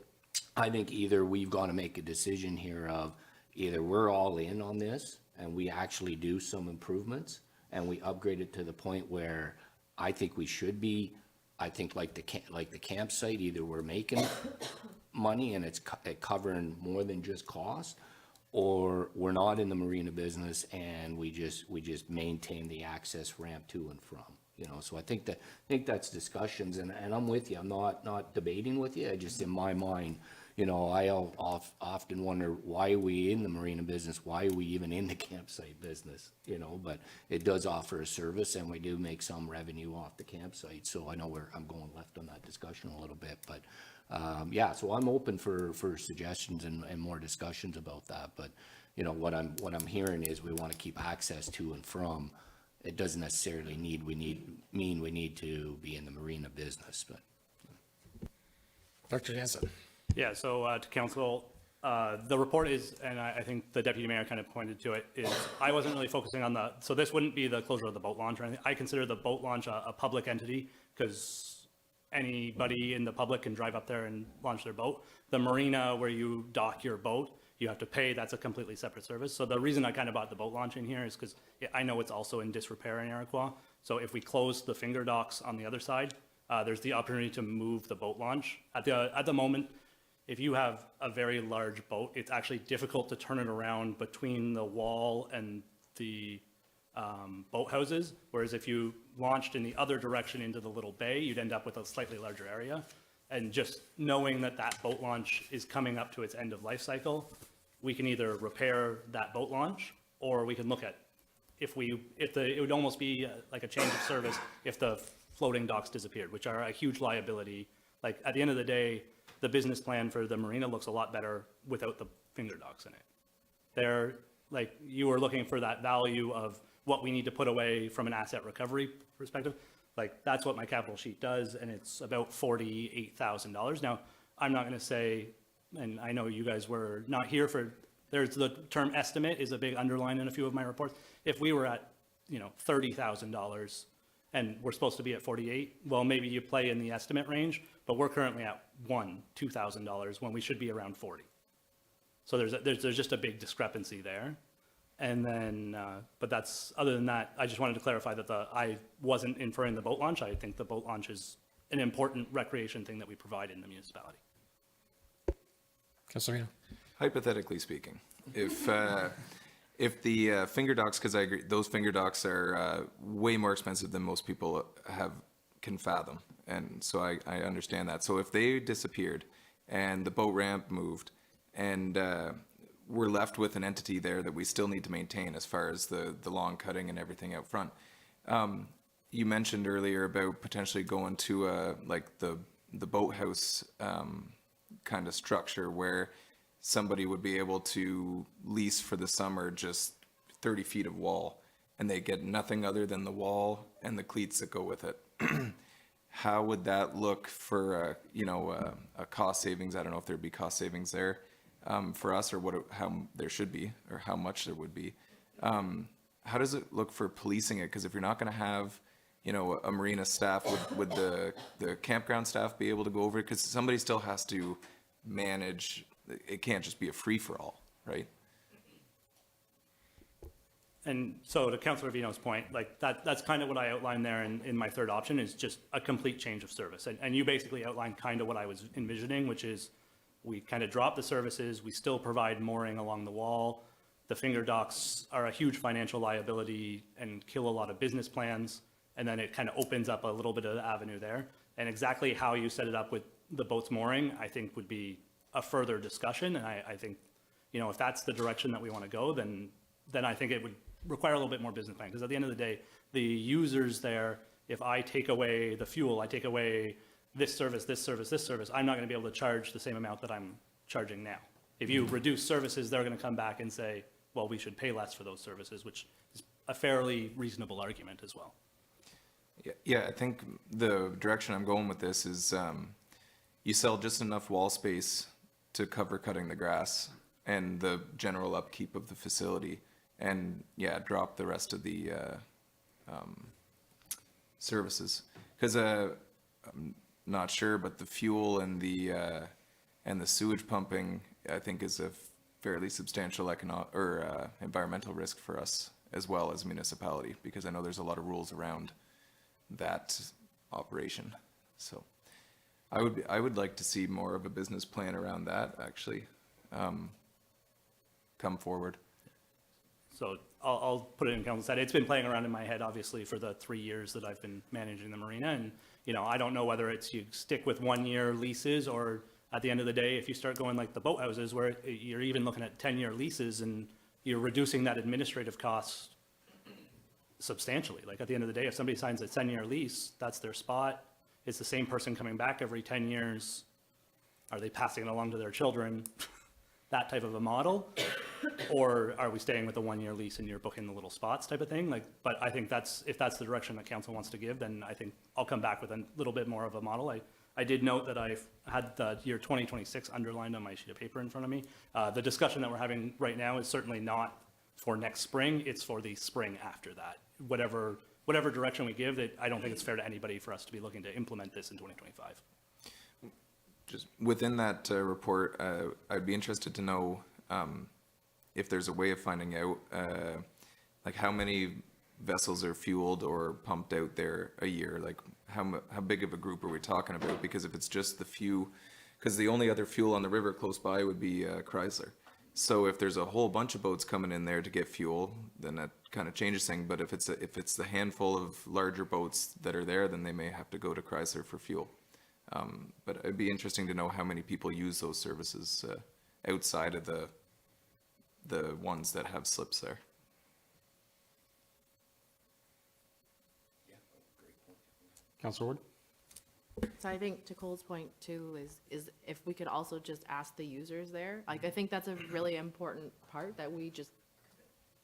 I think either we've got to make a decision here of either we're all in on this and we actually do some improvements and we upgrade it to the point where I think we should be. I think like the campsite, either we're making money and it's covering more than just cost, or we're not in the marina business and we just maintain the access ramp to and from. So I think that's discussions, and I'm with you. I'm not debating with you. I just, in my mind, I often wonder, why are we in the marina business? Why are we even in the campsite business? But it does offer a service, and we do make some revenue off the campsite. So I know I'm going left on that discussion a little bit, but yeah. So I'm open for suggestions and more discussions about that. But what I'm hearing is we want to keep access to and from. It doesn't necessarily mean we need to be in the marina business, but. Dr. Jansen? Yeah, so to council, the report is, and I think the deputy mayor kind of pointed to it, is I wasn't really focusing on so this wouldn't be the closure of the boat launch or anything. I consider the boat launch a public entity, because anybody in the public can drive up there and launch their boat. The marina where you dock your boat, you have to pay. That's a completely separate service. So the reason I kind of brought the boat launch in here is because I know it's also in disrepair in Iroquois. So if we close the finger docks on the other side, there's the opportunity to move the boat launch. At the moment, if you have a very large boat, it's actually difficult to turn it around between the wall and the boathouses. Whereas if you launched in the other direction into the little bay, you'd end up with a slightly larger area. And just knowing that boat launch is coming up to its end of life cycle, we can either repair that boat launch, or we can look at it would almost be like a change of service if the floating docks disappeared, which are a huge liability. Like, at the end of the day, the business plan for the marina looks a lot better without the finger docks in it. They're like, you were looking for that value of what we need to put away from an asset recovery perspective. Like, that's what my capital sheet does, and it's about $48,000. Now, I'm not going to say, and I know you guys were not here for, there's the term estimate is a big underline in a few of my reports. If we were at, $30,000, and we're supposed to be at 48, well, maybe you play in the estimate range, but we're currently at $2,000 when we should be around 40. So there's just a big discrepancy there. And then, but that's, other than that, I just wanted to clarify that I wasn't inferring the boat launch. I think the boat launch is an important recreation thing that we provide in the municipality. Councilor Reno. Hypothetically speaking, if the finger docks, because I agree, those finger docks are way more expensive than most people can fathom, and so I understand that. So if they disappeared and the boat ramp moved, and we're left with an entity there that we still need to maintain as far as the lawn cutting and everything out front. You mentioned earlier about potentially going to like the boathouse kind of structure where somebody would be able to lease for the summer just 30 feet of wall, and they get nothing other than the wall and the cleats that go with it. How would that look for a cost savings? I don't know if there'd be cost savings there for us, or how there should be, or how much there would be. How does it look for policing it? Because if you're not going to have a marina staff, would the campground staff be able to go over it? Because somebody still has to manage. It can't just be a free-for-all, right? And so to Councillor Vino's point, like that's kind of what I outlined there in my third option, is just a complete change of service. And you basically outlined kind of what I was envisioning, which is we kind of drop the services, we still provide mooring along the wall. The finger docks are a huge financial liability and kill a lot of business plans. And then it kind of opens up a little bit of the avenue there. And exactly how you set it up with the boat's mooring, I think would be a further discussion. And I think, if that's the direction that we want to go, then I think it would require a little bit more business plan. Because at the end of the day, the users there, if I take away the fuel, I take away this service, I'm not going to be able to charge the same amount that I'm charging now. If you reduce services, they're going to come back and say, well, we should pay less for those services, which is a fairly reasonable argument as well. Yeah, I think the direction I'm going with this is you sell just enough wall space to cover cutting the grass and the general upkeep of the facility, and drop the rest of the services. Because I'm not sure, but the fuel and the sewage pumping, I think, is a fairly substantial environmental risk for us as well as a municipality, because I know there's a lot of rules around that operation. So I would like to see more of a business plan around that, actually, come forward. So I'll put it in council's head. It's been playing around in my head, obviously, for the 3 years that I've been managing the marina. And, I don't know whether it's you stick with 1-year leases, or at the end of the day, if you start going like the boathouses, where you're even looking at 10-year leases and you're reducing that administrative cost substantially. Like at the end of the day, if somebody signs a 10-year lease, that's their spot. It's the same person coming back every 10 years. Are they passing it along to their children? That type of a model? Or are we staying with the 1-year lease and you're booking the little spots type of thing? But I think if that's the direction that council wants to give, then I think I'll come back with a little bit more of a model. I did note that I've had the year 2026 underlined on my sheet of paper in front of me. The discussion that we're having right now is certainly not for next spring. It's for the spring after that. Whatever direction we give, I don't think it's fair to anybody for us to be looking to implement this in 2025. Just within that report, I'd be interested to know if there's a way of finding out like how many vessels are fueled or pumped out there a year. Like how big of a group are we talking about? Because if it's just the few, because the only other fuel on the river close by would be Chrysler. So if there's a whole bunch of boats coming in there to get fuel, then that kind of changes things. But if it's the handful of larger boats that are there, then they may have to go to Chrysler for fuel. But it'd be interesting to know how many people use those services outside of the ones that have slips there. Councilor Ward. So I think to Cole's point too is if we could also just ask the users there, like I think that's a really important part that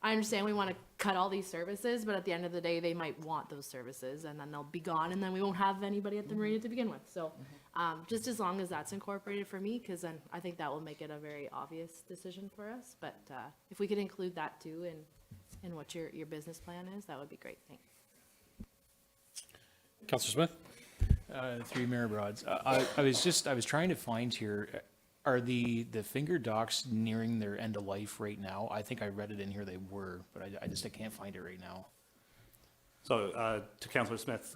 I understand we want to cut all these services, but at the end of the day, they might want those services and then they'll be gone and then we won't have anybody at the marina to begin with. So just as long as that's incorporated for me, because then I think that will make it a very obvious decision for us. But if we could include that too in what your business plan is, that would be great. Thanks. Counselor Smith? Through Mayor Broads. I was trying to find here, are the finger docks nearing their end of life right now? I think I read it in here they were, but I can't find it right now. So to Councillor Smith,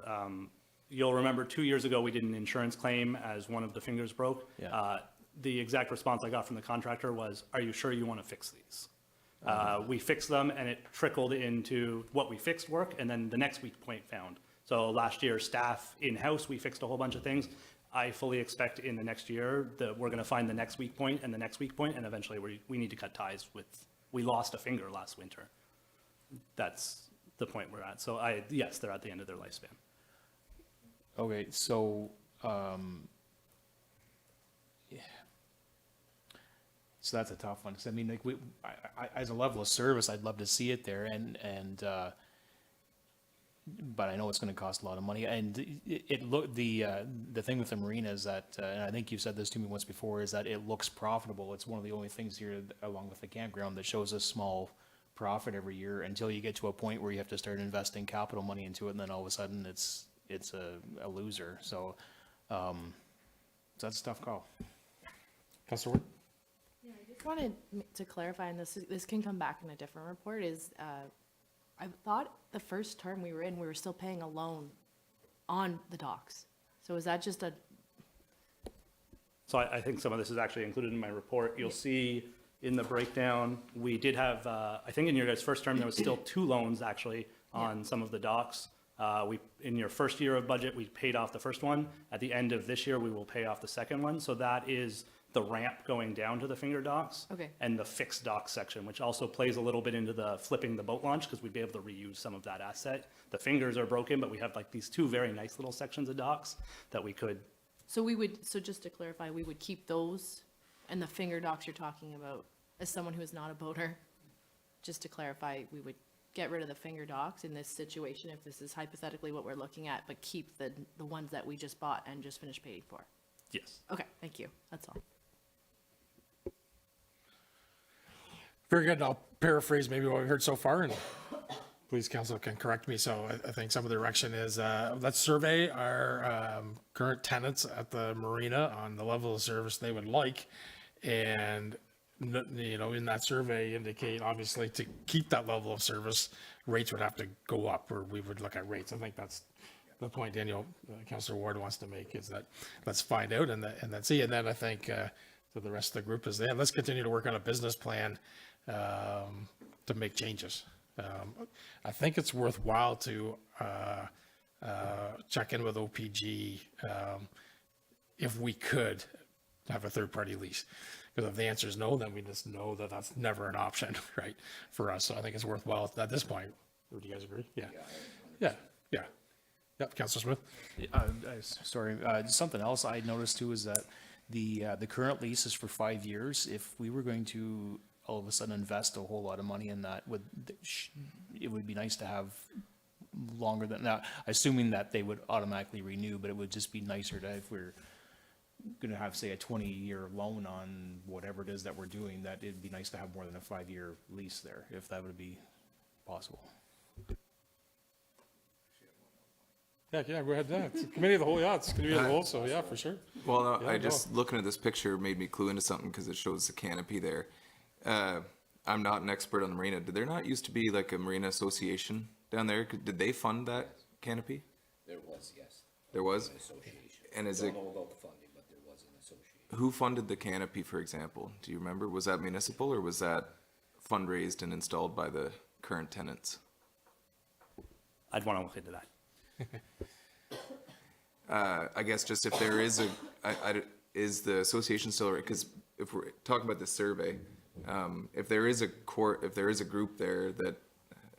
you'll remember 2 years ago, we did an insurance claim as one of the fingers broke. Yeah. The exact response I got from the contractor was, are you sure you want to fix these? We fixed them and it trickled into what we fixed work and then the next weak point found. So last year, staff in-house, we fixed a whole bunch of things. I fully expect in the next year that we're going to find the next weak point and the next weak point, and eventually we need to cut ties with, we lost a finger last winter. That's the point we're at. So yes, they're at the end of their lifespan. Okay, so, yeah. So that's a tough one, 'cause I mean, like, as a level of service, I'd love to see it there, but I know it's gonna cost a lot of money, and the thing with the marina is that, and I think you've said this to me once before, is that it looks profitable. It's one of the only things here, along with the campground, that shows a small profit every year, until you get to a point where you have to start investing capital money into it, and then all of a sudden, it's a loser, so that's a tough call. Counselor Ward? Yeah, I just wanted to clarify, and this can come back in a different report, is I thought the first term we were in, we were still paying a loan on the docks. So is that just a, So I think some of this is actually included in my report. You'll see in the breakdown, we did have, I think in your guys' first term, there was still 2 loans actually on some of the docks. In your first year of budget, we paid off the first one. At the end of this year, we will pay off the second one. So that is the ramp going down to the finger docks. Okay. And the fixed dock section, which also plays a little bit into the flipping the boat launch, because we'd be able to reuse some of that asset. The fingers are broken, but we have like these 2 very nice little sections of docks that we could, so just to clarify, we would keep those and the finger docks you're talking about, as someone who is not a boater, just to clarify, we would get rid of the finger docks in this situation, if this is hypothetically what we're looking at, but keep the ones that we just bought and just finished paying for. yes. Okay, thank you, that's all. Very good. I'll paraphrase maybe what we heard so far, and please, council can correct me. So I think some of the direction is, let's survey our current tenants at the marina on the level of service they would like. And, you know, in that survey indicate, obviously, to keep that level of service, rates would have to go up, or we would look at rates. I think that's the point Daniel, Councillor Ward wants to make, is that let's find out and then see. And then I think to the rest of the group is, let's continue to work on a business plan to make changes. I think it's worthwhile to check in with OPG if we could have a third-party lease. Because if the answer is no, then we just know that that's never an option, right, for us. So I think it's worthwhile at this point. Would you guys agree? Yeah. Yeah. Yep, Councillor Smith? Sorry, something else I noticed too is that the current lease is for 5 years. If we were going to all of a sudden invest a whole lot of money in that, it would be nice to have longer than that, assuming that they would automatically renew, but it would just be nicer to, if we're gonna have, say, a 20-year loan on whatever it is that we're doing, that it'd be nice to have more than a 5-year lease there, if that would be possible. Yeah, go ahead. Yeah, it's a committee of the whole. Yeah, it's committee of the whole. So yeah, for sure. Well, no, Yeah, I just, looking at this picture made me clue into something because it shows the canopy there. I'm not an expert on the marina. Did there not used to be like a marina association down there? Did they fund that canopy? There was, yes. There was? An association. And is Don't it, know about the funding, but there was an association. who funded the canopy, for example? Do you remember? Was that municipal or was that fundraised and installed by the current tenants? I'd want to look into that. I guess just if there is is the association still, because if we're talking about the survey, if there is a group there that,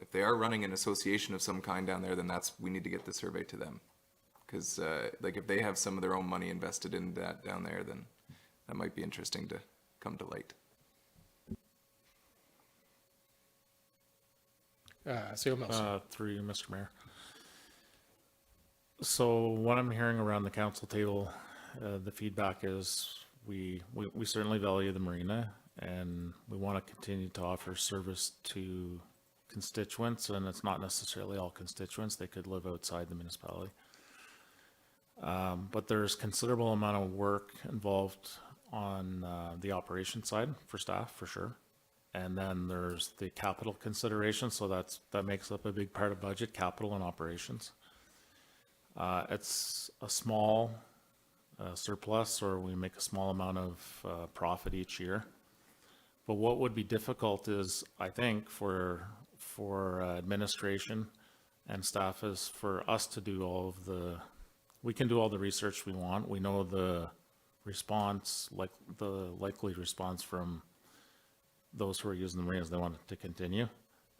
if they are running an association of some kind down there, then we need to get the survey to them. Because like if they have some of their own money invested in that down there, then that might be interesting to come to light. CEO Mills. Through you, Mr. Mayor. So what I'm hearing around the council table, the feedback is we certainly value the marina and we want to continue to offer service to constituents, and it's not necessarily all constituents. They could live outside the municipality. But there's considerable amount of work involved on the operation side for staff, for sure. And then there's the capital consideration, so that makes up a big part of budget, capital and operations. It's a small surplus, or we make a small amount of profit each year. But what would be difficult is, I think, for administration and staff, is for us to do we can do all the research we want. We know the response, like the likely response from those who are using the marinas, they want it to continue.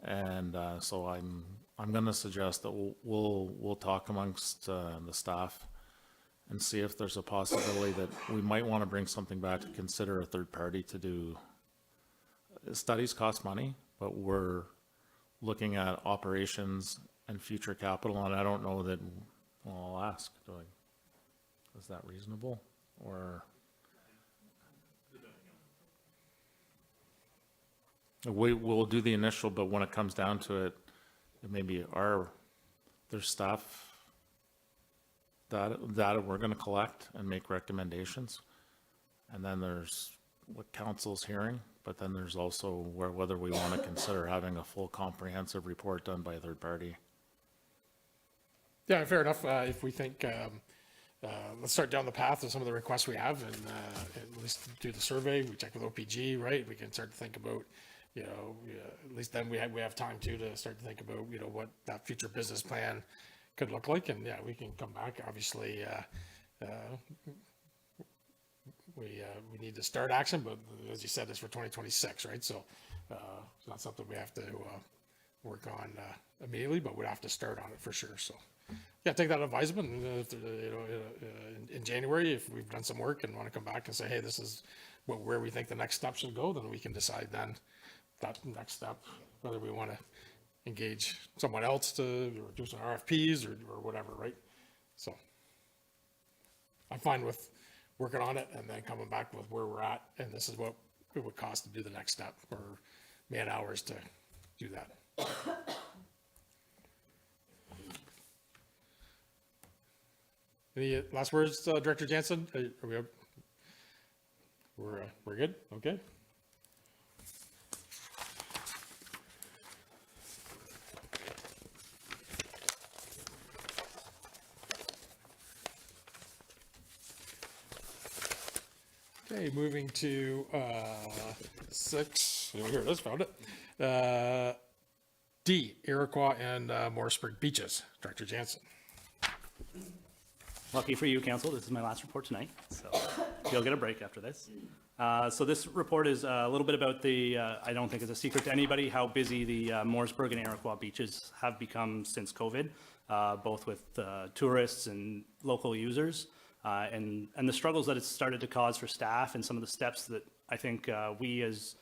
And so I'm going to suggest that we'll talk amongst the staff and see if there's a possibility that we might want to bring something back to consider a third party to do. Studies cost money, but we're looking at operations and future capital, and I don't know that, well, I'll ask, is that reasonable? Or we'll do the initial, but when it comes down to it, maybe there's staff data we're going to collect and make recommendations. And then there's what council's hearing, but then there's also whether we want to consider having a full comprehensive report done by a third party. Yeah, fair enough. If we think, let's start down the path of some of the requests we have and at least do the survey. We check with OPG, right? We can start to think about, at least then we have time to start to think about, what that future business plan could look like. And yeah, we can come back. Obviously, we need to start action, but as you said, it's for 2026, right? So it's not something we have to work on immediately, but we'd have to start on it for sure. So yeah, take that advisement, and in January, if we've done some work and want to come back and say, hey, this is where we think the next step should go, then we can decide then that next step, whether we want to engage someone else to do some RFPs or whatever, right? So I'm fine with working on it and then coming back with where we're at, and this is what it would cost to do the next step, or man hours to do that. Any last words, Director Jansen? Are we're good? Okay. Okay, moving to 6, here it is, found it. D, Iroquois and Morrisburg beaches. Director Jansen. Lucky for you, Council, this is my last report tonight, so you'll get a break after this. So this report is a little bit about I don't think it's a secret to anybody, how busy the Morrisburg and Iroquois beaches have become since COVID, both with tourists and local users, and the struggles that it's started to cause for staff, and some of the steps that I think we as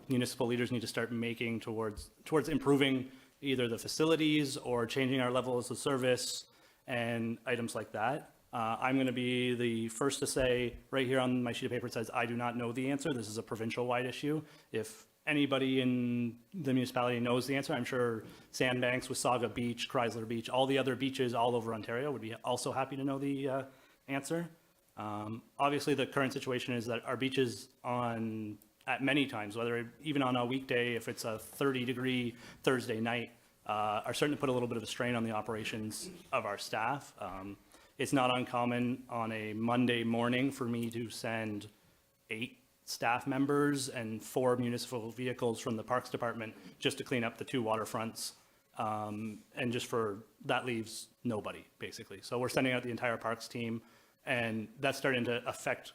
municipal leaders need to start making towards improving either the facilities or changing our levels of service and items like that. I'm going to be the first to say, right here on my sheet of paper, it says, I do not know the answer. This is a provincial-wide issue. If anybody in the municipality knows the answer, I'm sure Sandbanks, Wasaga Beach, Chrysler Beach, all the other beaches all over Ontario would be also happy to know the answer. Obviously, the current situation is that our beaches at many times, whether even on a weekday, if it's a 30-degree Thursday night, are starting to put a little bit of a strain on the operations of our staff. It's not uncommon on a Monday morning for me to send 8 staff members and 4 municipal vehicles from the Parks Department just to clean up the 2 waterfronts. And that leaves nobody, basically. So we're sending out the entire Parks team, and that's starting to affect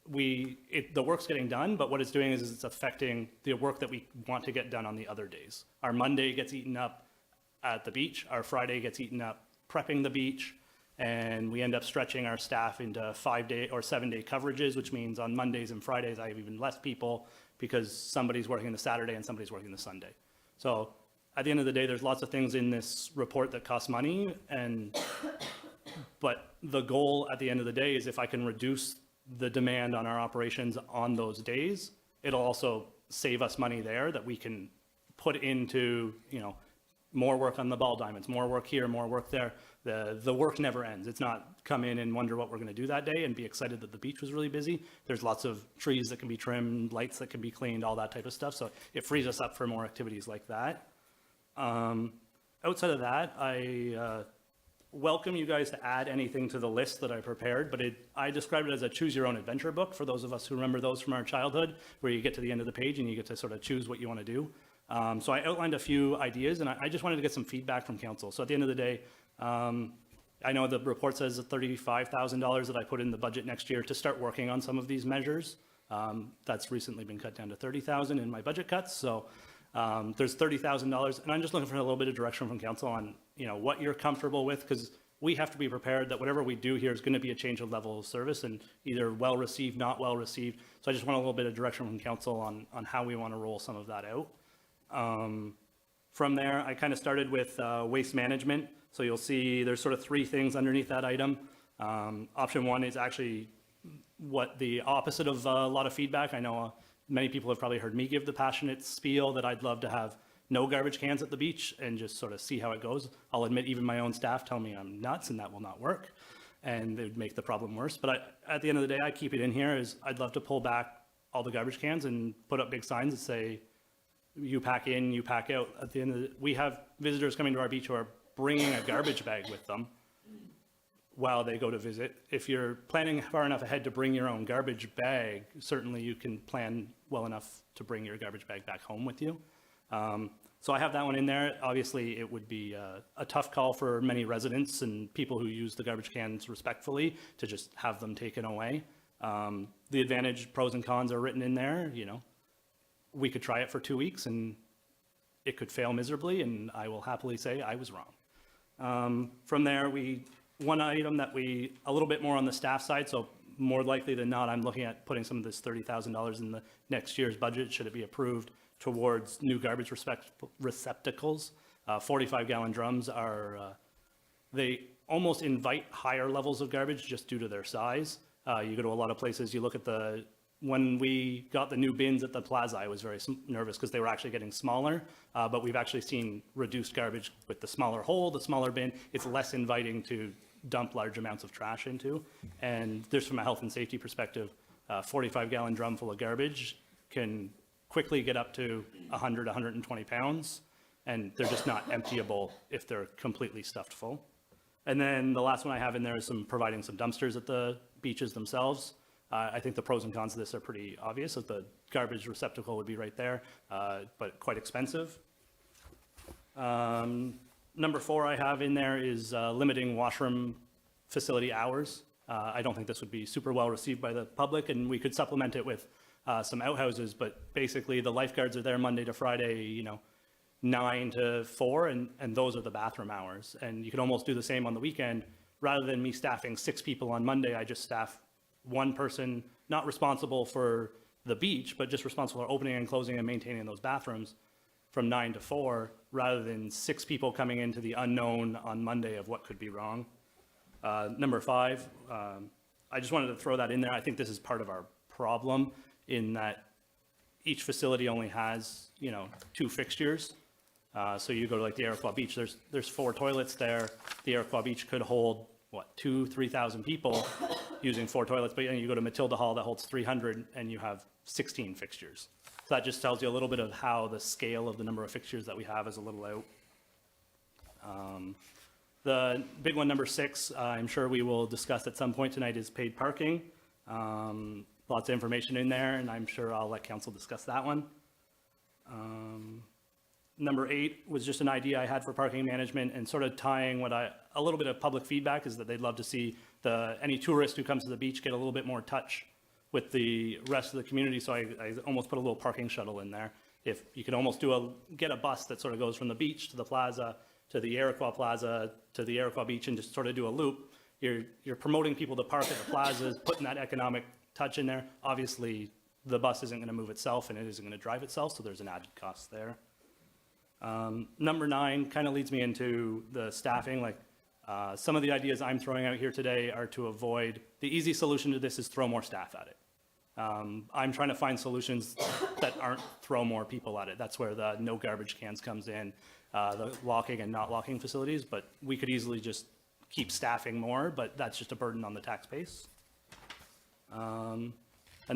the work's getting done, but what it's doing is it's affecting the work that we want to get done on the other days. Our Monday gets eaten up at the beach, our Friday gets eaten up prepping the beach, and we end up stretching our staff into 5-day or 7-day coverages, which means on Mondays and Fridays I have even less people because somebody's working the Saturday and somebody's working the Sunday. So at the end of the day, there's lots of things in this report that cost money, but the goal at the end of the day is if I can reduce the demand on our operations on those days, it'll also save us money there that we can put into, more work on the ball diamonds, more work here, more work there. The work never ends. It's not come in and wonder what we're going to do that day and be excited that the beach was really busy. There's lots of trees that can be trimmed, lights that can be cleaned, all that type of stuff. So it frees us up for more activities like that. Outside of that, I welcome you guys to add anything to the list that I prepared, but I described it as a choose your own adventure book for those of us who remember those from our childhood, where you get to the end of the page and you get to sort of choose what you want to do. So I outlined a few ideas, and I just wanted to get some feedback from council. So at the end of the day, I know the report says $35,000 that I put in the budget next year to start working on some of these measures. That's recently been cut down to $30,000 in my budget cuts. So there's $30,000, and I'm just looking for a little bit of direction from council on, what you're comfortable with, because we have to be prepared that whatever we do here is going to be a change of level of service and either well received, not well received. So I just want a little bit of direction from council on how we want to roll some of that out. From there, I kind of started with waste management. So you'll see there's sort of three things underneath that item. Option one is actually what the opposite of a lot of feedback. I know many people have probably heard me give the passionate spiel that I'd love to have no garbage cans at the beach and just sort of see how it goes. I'll admit even my own staff tell me I'm nuts and that will not work, and it would make the problem worse. But at the end of the day, I keep it in here is I'd love to pull back all the garbage cans and put up big signs that say, you pack in, you pack out. At the end of the, we have visitors coming to our beach who are bringing a garbage bag with them while they go to visit. If you're planning far enough ahead to bring your own garbage bag, certainly you can plan well enough to bring your garbage bag back home with you. So I have that one in there. Obviously, it would be a tough call for many residents and people who use the garbage cans respectfully to just have them taken away. The advantage, pros and cons are written in there. We could try it for 2 weeks and it could fail miserably, and I will happily say I was wrong. From there, one item that a little bit more on the staff side, so more likely than not, I'm looking at putting some of this $30,000 in the next year's budget, should it be approved, towards new garbage receptacles. 45-gallon drums they almost invite higher levels of garbage just due to their size. You go to a lot of places, you look at when we got the new bins at the plaza, I was very nervous because they were actually getting smaller, but we've actually seen reduced garbage with the smaller hole, the smaller bin. It's less inviting to dump large amounts of trash into. And just from a health and safety perspective, a 45-gallon drum full of garbage can quickly get up to 100, 120 pounds, and they're just not emptyable if they're completely stuffed full. And then the last one I have in there is providing some dumpsters at the beaches themselves. I think the pros and cons of this are pretty obvious, that the garbage receptacle would be right there, but quite expensive. Number 4 I have in there is limiting washroom facility hours. I don't think this would be super well received by the public, and we could supplement it with some outhouses, but basically the lifeguards are there Monday to Friday, 9 to 4, and those are the bathroom hours. And you could almost do the same on the weekend. Rather than me staffing 6 people on Monday, I just staff one person, not responsible for the beach, but just responsible for opening and closing and maintaining those bathrooms from 9 to 4, rather than 6 people coming into the unknown on Monday of what could be wrong. Number 5, I just wanted to throw that in there. I think this is part of our problem in that each facility only has, 2 fixtures. So you go to like the Iroquois Beach, there's 4 toilets there. The Iroquois Beach could hold, 2,000-3,000 people using 4 toilets, but you go to Matilda Hall that holds 300 and you have 16 fixtures. So that just tells you a little bit of how the scale of the number of fixtures that we have is a little out. The big one, number 6, I'm sure we will discuss at some point tonight, is paid parking. Lots of information in there, and I'm sure I'll let council discuss that one. Number 8 was just an idea I had for parking management, and sort of tying a little bit of public feedback is that they'd love to see any tourist who comes to the beach get a little bit more touch with the rest of the community. So I almost put a little parking shuttle in there. If you could almost get a bus that sort of goes from the beach to the plaza, to the Iroquois Plaza, to the Iroquois Beach, and just sort of do a loop. You're promoting people to park at the plazas, putting that economic touch in there. Obviously, the bus isn't going to move itself and it isn't going to drive itself, so there's an added cost there. Number 9 kind of leads me into the staffing. Some of the ideas I'm throwing out here today are to avoid, the easy solution to this is throw more staff at it. I'm trying to find solutions that aren't throw more people at it. That's where the no garbage cans comes in. the locking and not locking facilities, but we could easily just keep staffing more, but that's just a burden on the tax base. And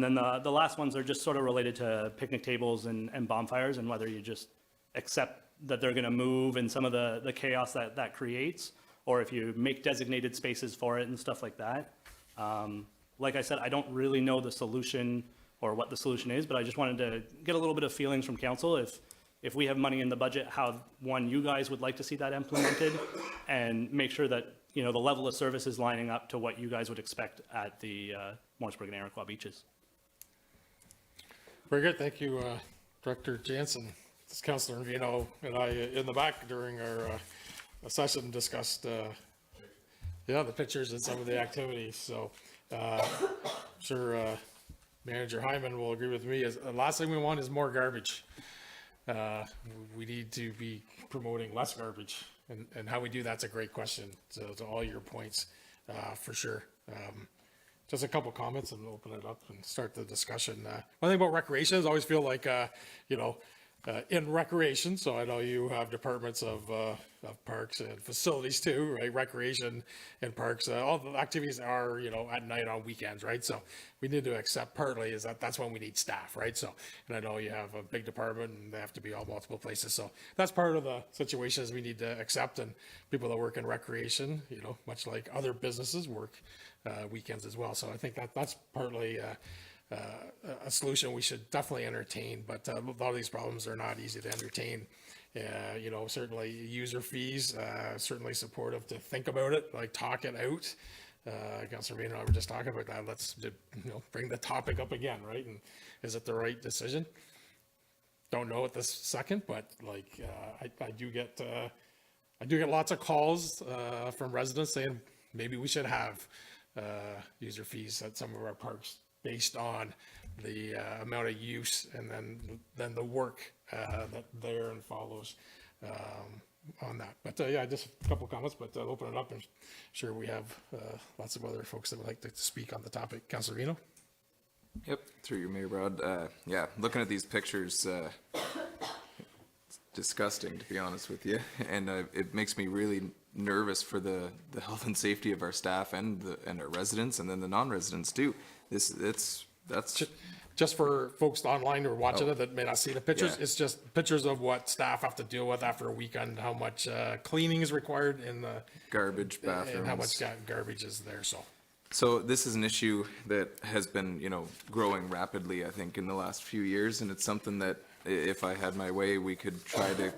then the last ones are just sort of related to picnic tables and bonfires, and whether you just accept that they're gonna move and some of the chaos that creates, or if you make designated spaces for it and stuff like that. Like I said, I don't really know the solution or what the solution is, but I just wanted to get a little bit of feelings from council if we have money in the budget, how, one, you guys would like to see that implemented, and make sure that, you know, the level of service is lining up to what you guys would expect at the Morrisburg and Iroquois beaches. Very good, thank you, Director Jansen. This Councillor Vino and I in the back during our session discussed, the pictures and some of the activities. So sure Manager Hyman will agree with me. Is the last thing we want is more garbage. We need to be promoting less garbage, and how we do that's a great question. So to all your points, for sure. Just a couple comments and open it up and start the discussion. One thing about recreation is I always feel like, in recreation, so I know you have departments of parks and facilities too, right? Recreation and parks, all the activities are, at night on weekends, right? So we need to accept partly is that's when we need staff, right? So, and I know you have a big department and they have to be all multiple places. So that's part of the situations we need to accept, and people that work in recreation, much like other businesses work weekends as well. So I think that's partly a solution we should definitely entertain, but a lot of these problems are not easy to entertain. Certainly user fees, certainly supportive to think about it, like talk it out. Councilor Vino and I were just talking about that. Let's bring the topic up again, right? And is it the right decision? Don't know at this second, but I do get lots of calls from residents saying maybe we should have user fees at some of our parks based on the amount of use and then the work that there and follows on that. But just a couple comments, but I'll open it up, and sure we have lots of other folks that would like to speak on the topic. Councilor Vino? Yep, through your Mayor Rod. Looking at these pictures, it's disgusting, to be honest with you. And it makes me really nervous for the health and safety of our staff and our residents, and then the non-residents too. That's just for folks online who are watching it that may not see the pictures. Yeah. It's just pictures of what staff have to deal with after a weekend, how much cleaning is required in the garbage, bathrooms. and how much garbage is there. So this is an issue that has been, growing rapidly, I think, in the last few years, and it's something that if I had my way, we could try to,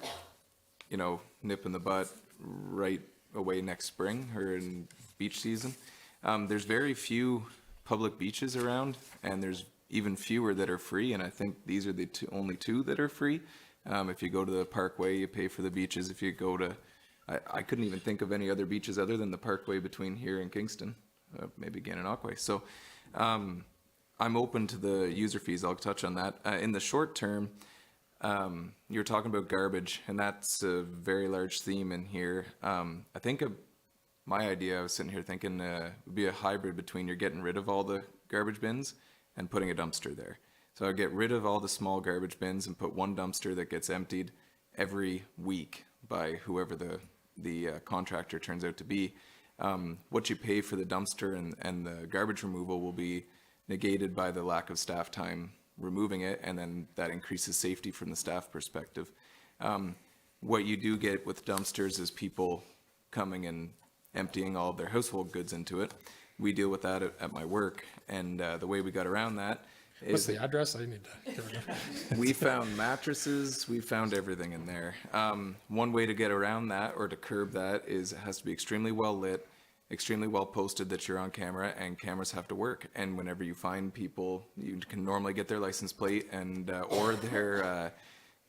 nip in the butt right away next spring or in beach season. There's very few public beaches around, and there's even fewer that are free, and I think these are the only two that are free. If you go to the Parkway, you pay for the beaches. If you go to, I couldn't even think of any other beaches other than the Parkway between here and Kingston, maybe Gananoque. So I'm open to the user fees. I'll touch on that. In the short term, you're talking about garbage, and that's a very large theme in here. I think my idea, I was sitting here thinking, would be a hybrid between you're getting rid of all the garbage bins and putting a dumpster there. So I'd get rid of all the small garbage bins and put one dumpster that gets emptied every week by whoever the contractor turns out to be. What you pay for the dumpster and the garbage removal will be negated by the lack of staff time removing it, and then that increases safety from the staff perspective. What you do get with dumpsters is people coming and emptying all of their household goods into it. We deal with that at my work, and the way we got around that What's is the address? I need to get rid of. we found mattresses, we found everything in there. One way to get around that or to curb that is it has to be extremely well lit, extremely well posted that you're on camera, and cameras have to work. And whenever you find people, you can normally get their license plate and or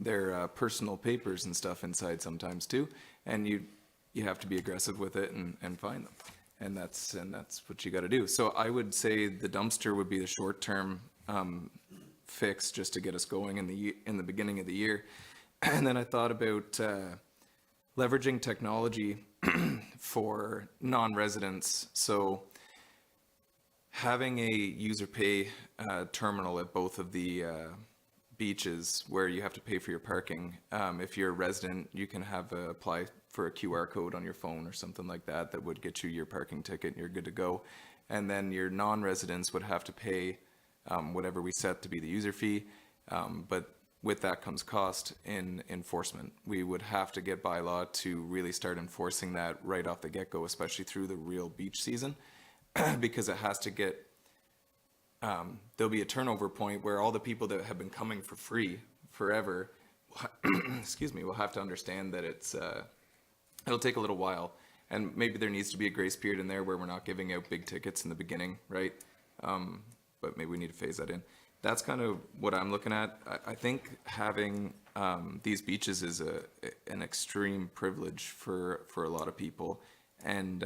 their personal papers and stuff inside sometimes too. And you have to be aggressive with it and find them. And that's what you got to do. So I would say the dumpster would be the short-term fix just to get us going in the beginning of the year. And then I thought about leveraging technology for non-residents. So having a user pay terminal at both of the beaches where you have to pay for your parking. If you're a resident, you can have apply for a QR code on your phone or something like that that would get you your parking ticket and you're good to go. And then your non-residents would have to pay whatever we set to be the user fee. But with that comes cost in enforcement. We would have to get bylaw to really start enforcing that right off the get-go, especially through the real beach season, because it has to get, there'll be a turnover point where all the people that have been coming for free forever, excuse me, will have to understand that it'll take a little while. And maybe there needs to be a grace period in there where we're not giving out big tickets in the beginning, right? But maybe we need to phase that in. That's kind of what I'm looking at. I think having these beaches is an extreme privilege for a lot of people and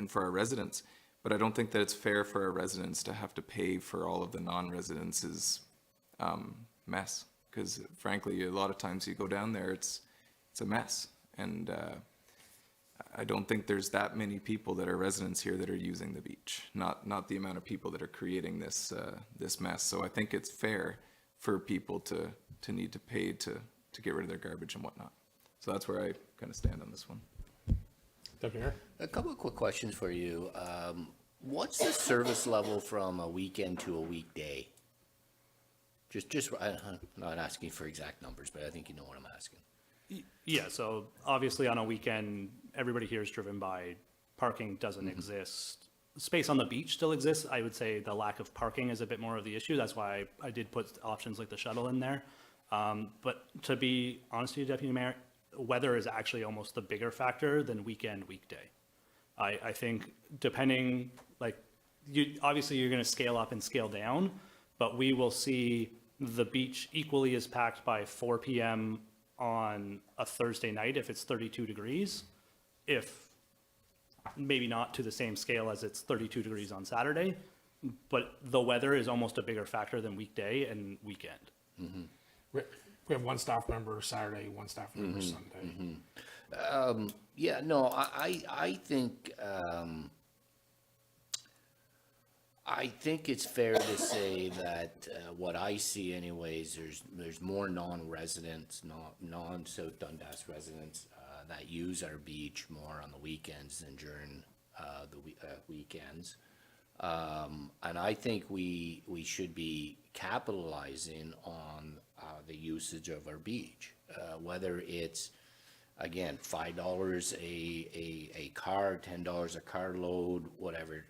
for our residents. But I don't think that it's fair for our residents to have to pay for all of the non-residents' mess. Because frankly, a lot of times you go down there, it's a mess. And I don't think there's that many people that are residents here that are using the beach, not the amount of people that are creating this mess. So I think it's fair for people to need to pay to get rid of their garbage and whatnot. So that's where I kind of stand on this one. Deputy Mayor? A couple of quick questions for you. What's the service level from a weekend to a weekday? I'm not asking for exact numbers, but I think you know what I'm asking. Yeah, so obviously on a weekend, everybody here is driven by parking doesn't exist. Space on the beach still exists. I would say the lack of parking is a bit more of the issue. That's why I did put options like the shuttle in there. But to be honest with you, Deputy Mayor, weather is actually almost the bigger factor than weekend, weekday. I think depending, like, obviously you're going to scale up and scale down, but we will see the beach equally as packed by 4 p.m. on a Thursday night if it's 32 degrees, if maybe not to the same scale as it's 32 degrees on Saturday, but the weather is almost a bigger factor than weekday and weekend. We have one staff member Saturday, one staff member Sunday. Yeah, no, I think it's fair to say that what I see anyways, there's more non-residents, non-South Dundas residents that use our beach more on the weekends than during the weekends. And I think we should be capitalizing on the usage of our beach, whether it's, again, $5 a car, $10 a carload, whatever.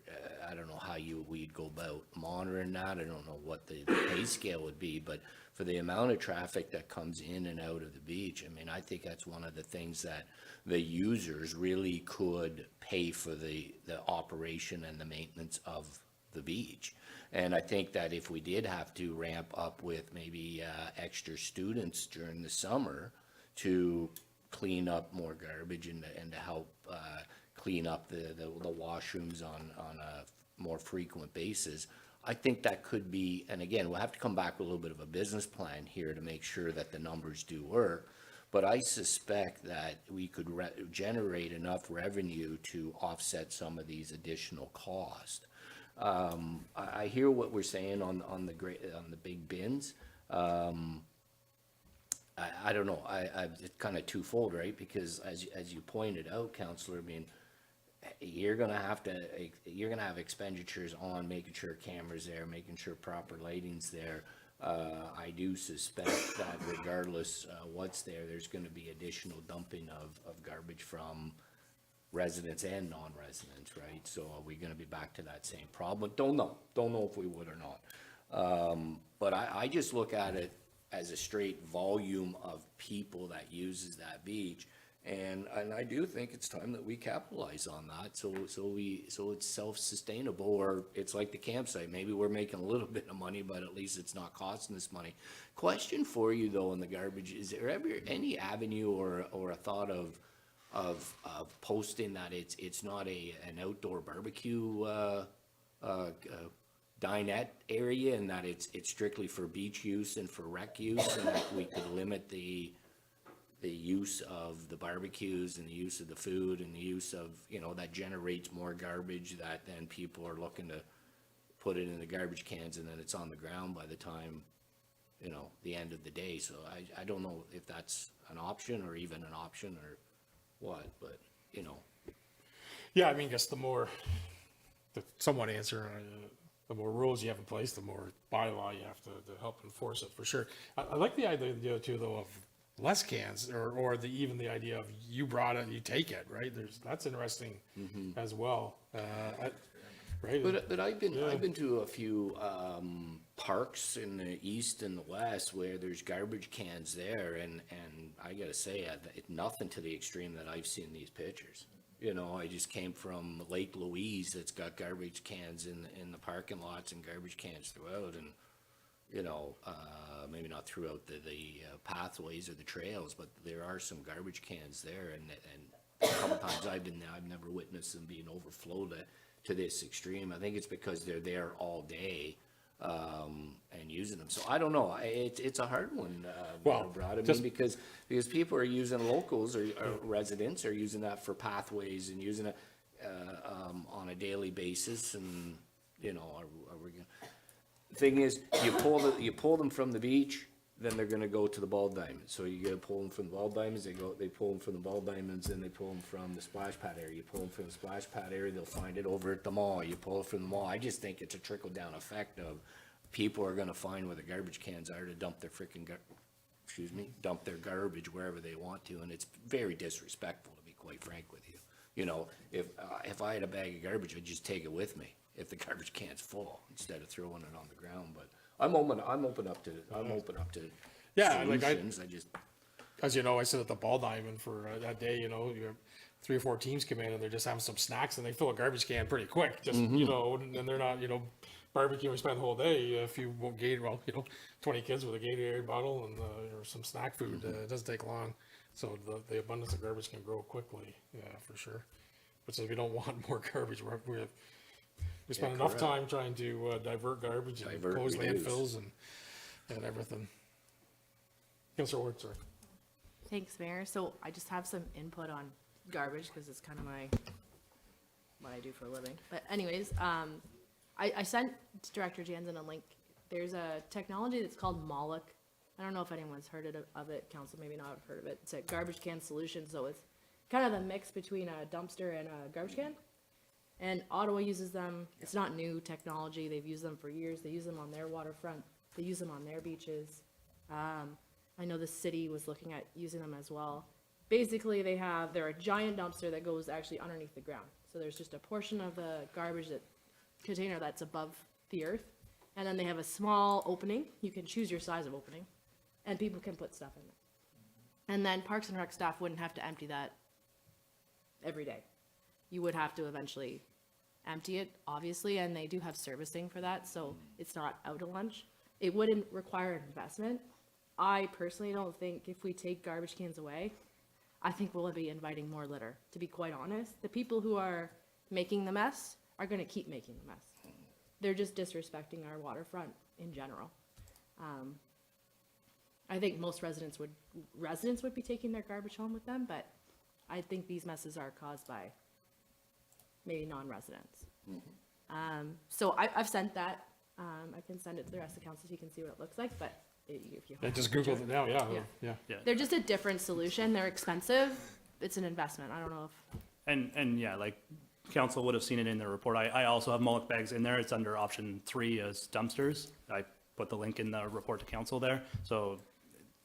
I don't know how we'd go about monitoring that. I don't know what the pay scale would be, but for the amount of traffic that comes in and out of the beach, I mean, I think that's one of the things that the users really could pay for the operation and the maintenance of the beach. And I think that if we did have to ramp up with maybe extra students during the summer to clean up more garbage and to help clean up the washrooms on a more frequent basis, I think that could be, and again, we'll have to come back with a little bit of a business plan here to make sure that the numbers do work, but I suspect that we could generate enough revenue to offset some of these additional costs. I hear what we're saying on the big bins. I don't know. It's kind of twofold, right? Because as you pointed out, Councillor, I mean, you're gonna have expenditures on making sure cameras there, making sure proper lighting's there. I do suspect that regardless what's there, there's going to be additional dumping of garbage from residents and non-residents, right? So are we going to be back to that same problem? Don't know if we would or not. But I just look at it as a straight volume of people that uses that beach. And I do think it's time that we capitalize on that, so it's self-sustainable, or it's like the campsite. Maybe we're making a little bit of money, but at least it's not costing us money. Question for you though on the garbage: is there ever any avenue or a thought of posting that it's not an outdoor barbecue dinette area, and that it's strictly for beach use and for rec use, and that we could limit the use of the barbecues and the use of the food and the use of, that generates more garbage that then people are looking to put it in the garbage cans, and then it's on the ground by the time you know, the end of the day. So I don't know if that's an option or even an option or what, but, you know. Yeah, I mean, I guess the more, to somewhat answer, the more rules you have in place, the more bylaw you have to help enforce it, for sure. I like the idea too, though, of less cans, or even the idea of you brought it, you take it, right? That's interesting as well. Right? But I've Yeah. been to a few parks in the east and the west where there's garbage cans there, and I gotta say, it's nothing to the extreme that I've seen these pictures. You know, I just came from Lake Louise that's got garbage cans in the parking lots and garbage cans throughout, and you know, maybe not throughout the pathways or the trails, but there are some garbage cans there, and a couple times I've been there, I've never witnessed them being overflowed to this extreme. I think it's because they're there all day, and using them. So I don't know. It's a hard one, Well, Brad. I just- mean, because people are using, locals or residents are using that for pathways and using it, on a daily basis, and, you know, are we gonna, thing is, you pull them from the beach, then they're gonna go to the ball diamonds. So you gotta pull them from the ball diamonds, they pull them from the ball diamonds, then they pull them from the splash pad area. You pull them from the splash pad area, they'll find it over at the mall. You pull it from the mall. I just think it's a trickle down effect of people are gonna find where the garbage cans are to dump their dump their garbage wherever they want to, and it's very disrespectful, to be quite frank with you. You know, if I had a bag of garbage, I'd just take it with me if the garbage can's full, instead of throwing it on the ground. But I'm open up to Yeah, like solutions. I just, as you know, I sit at the ball diamond for that day, you know, you have 3 or 4 teams come in and they're just having some snacks and they fill a garbage can pretty quick, just, you know, and they're not, you know, barbecuing, we spend the whole day. If you won't well, you know, 20 kids with a Gatorade bottle and, or some snack food, it doesn't take long. So the abundance of garbage can grow quickly, yeah, for sure. But since we don't want more garbage, we spend enough correct. time trying to divert garbage and Divert, close reduce. landfills and everything. Councilor Ward, sorry. Thanks, Mayor. So I just have some input on garbage because it's kind of what I do for a living. But anyways, I sent Director Jansen a link. There's a technology that's called Moloch. I don't know if anyone's heard of it. Council maybe not have heard of it. It's a garbage can solution. So it's kind of the mix between a dumpster and a garbage can. And Ottawa uses them. It's not new technology. They've used them for years. They use them on their waterfront. They use them on their beaches. I know the city was looking at using them as well. Basically, they're a giant dumpster that goes actually underneath the ground. So there's just a portion of the garbage container that's above the earth. And then they have a small opening. You can choose your size of opening. And people can put stuff in it. And then Parks and Rec staff wouldn't have to empty that every day. You would have to eventually empty it, obviously, and they do have servicing for that, so it's not out to lunch. It wouldn't require an investment. I personally don't think if we take garbage cans away, I think we'll be inviting more litter, to be quite honest. The people who are making the mess are gonna keep making the mess. They're just disrespecting our waterfront in general. I think most residents would be taking their garbage home with them, but I think these messes are caused by maybe non-residents. So I've sent that. I can send it to the rest of the council so you can see what it looks like, but if you. I just Googled it now, yeah. They're just a different solution. They're expensive. It's an investment. I don't know if. And yeah, like council would have seen it in the report. I also have Moloch bags in there. It's under option 3 as dumpsters. I put the link in the report to council there. So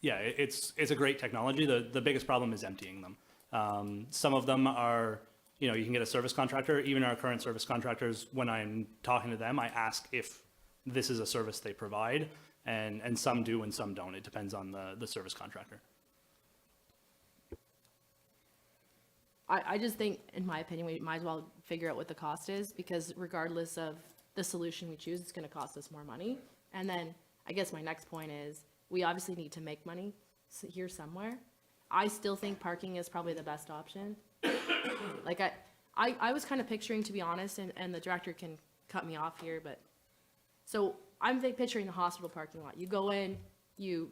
yeah, it's a great technology. The biggest problem is emptying them. Some of them are, you know, you can get a service contractor. Even our current service contractors, when I'm talking to them, I ask if this is a service they provide, and some do and some don't. It depends on the service contractor. I just think, in my opinion, we might as well figure out what the cost is, because regardless of the solution we choose, it's gonna cost us more money. And then, I guess my next point is, we obviously need to make money here somewhere. I still think parking is probably the best option. Like, I was kind of picturing, to be honest, and the director can cut me off here, but, so I'm picturing the hospital parking lot. You go in, the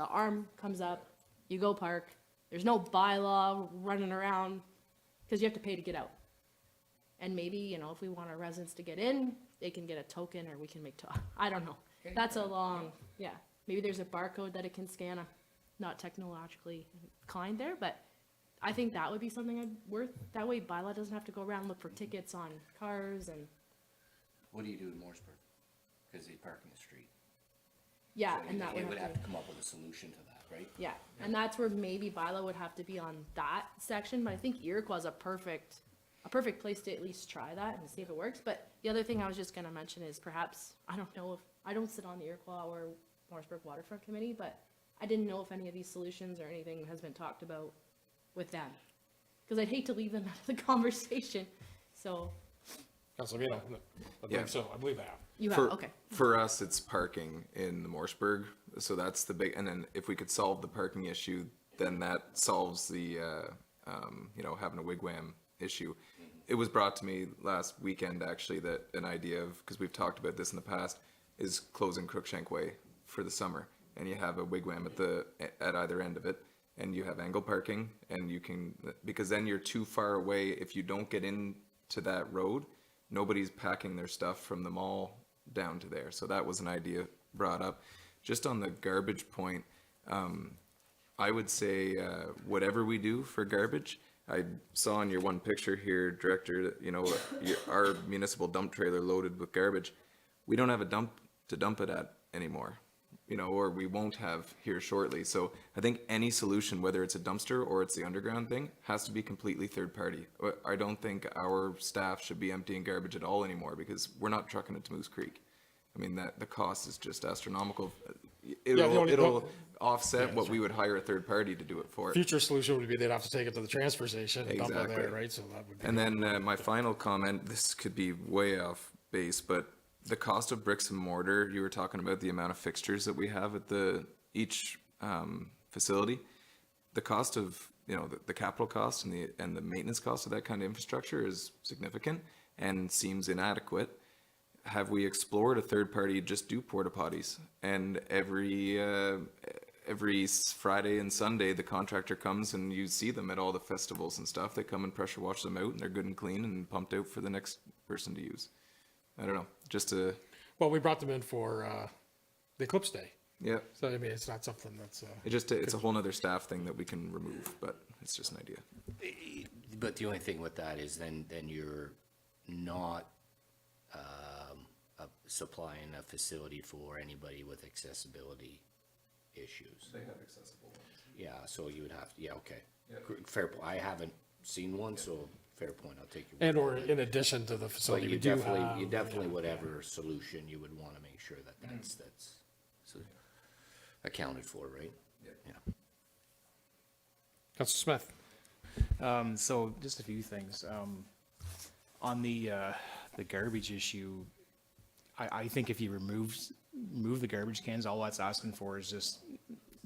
arm comes up, you go park, there's no bylaw running around, because you have to pay to get out. And maybe, you know, if we want our residents to get in, they can get a token, or we can make, I don't know. That's a long, yeah. maybe there's a barcode that it can scan. I'm not technologically inclined there, but I think that would be something that way bylaw doesn't have to go around and look for tickets on cars and, What do you do in Morrisburg? Because they park in the street. yeah, So and that They would would have have to, to come up with a solution to that, right? yeah, and that's where maybe bylaw would have to be on that section, but I think Iroquois is a perfect place to at least try that and see if it works. But the other thing I was just gonna mention is perhaps, I don't know if, I don't sit on the Iroquois or Morrisburg Waterfront Committee, but I didn't know if any of these solutions or anything has been talked about with them. Cause I'd hate to leave them out of the conversation, so, Councilor Vito, I Yeah. believe I have. you have, For, okay. for us, it's parking in the Morseburg, so that's the big, and then if we could solve the parking issue, then that solves the, having a wigwam issue. It was brought to me last weekend, actually, that an idea of, because we've talked about this in the past, is closing Crookshank Way for the summer, and you have a wigwam at either end of it, and you have angle parking, and you can, because then you're too far away. If you don't get into that road, nobody's packing their stuff from the mall down to there. So that was an idea brought up. Just on the garbage point, I would say whatever we do for garbage, I saw in your one picture here, Director, our municipal dump trailer loaded with garbage. We don't have a dump to dump it at anymore, or we won't have here shortly. So I think any solution, whether it's a dumpster or it's the underground thing, has to be completely third party. I don't think our staff should be emptying garbage at all anymore because we're not trucking it to Moose Creek. I mean, the cost is just astronomical. It'll offset what we would hire a third party to do it for. Future solution would be they'd have to take it to the transfer station and dump it there, Exactly. right? So that would be. And then my final comment, this could be way off base, but the cost of bricks and mortar, you were talking about the amount of fixtures that we have at each facility. The cost of, the capital cost and the maintenance cost of that kind of infrastructure is significant and seems inadequate. Have we explored a third party just do porta potties? And every Friday and Sunday, the contractor comes and you see them at all the festivals and stuff. They come and pressure wash them out and they're good and clean and pumped out for the next person to use. I don't know, just to, Well, we brought them in for the Eclipse Day. yeah, So, I mean, it's not something that's, it's a whole nother staff thing that we can remove, but it's just an idea. But the only thing with that is then you're not supplying a facility for anybody with accessibility issues. They have accessible ones. Yeah, so you would have, yeah, okay. Fair point. I haven't seen one, so fair point. I'll take your. and word or on it. in addition to the But facility, you we do definitely, have. you definitely, whatever solution, you would want to make sure that that's so accounted for, right? Yeah. Councilor Smith. So just a few things. On the garbage issue, I think if you remove the garbage cans, all that's asking for is just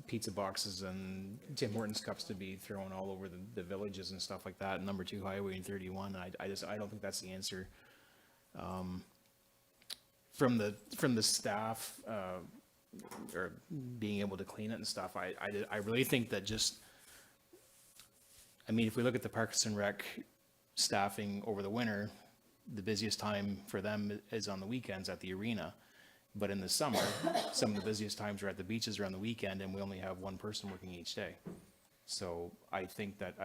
pizza boxes and Tim Hortons cups to be thrown all over the villages and stuff like that. Number 2 Highway and 31. I don't think that's the answer. From the staff, or being able to clean it and stuff, I really think that if we look at the Parks and Rec staffing over the winter, the busiest time for them is on the weekends at the arena. But in the summer, some of the busiest times are at the beaches or on the weekend, and we only have one person working each day. So I think that,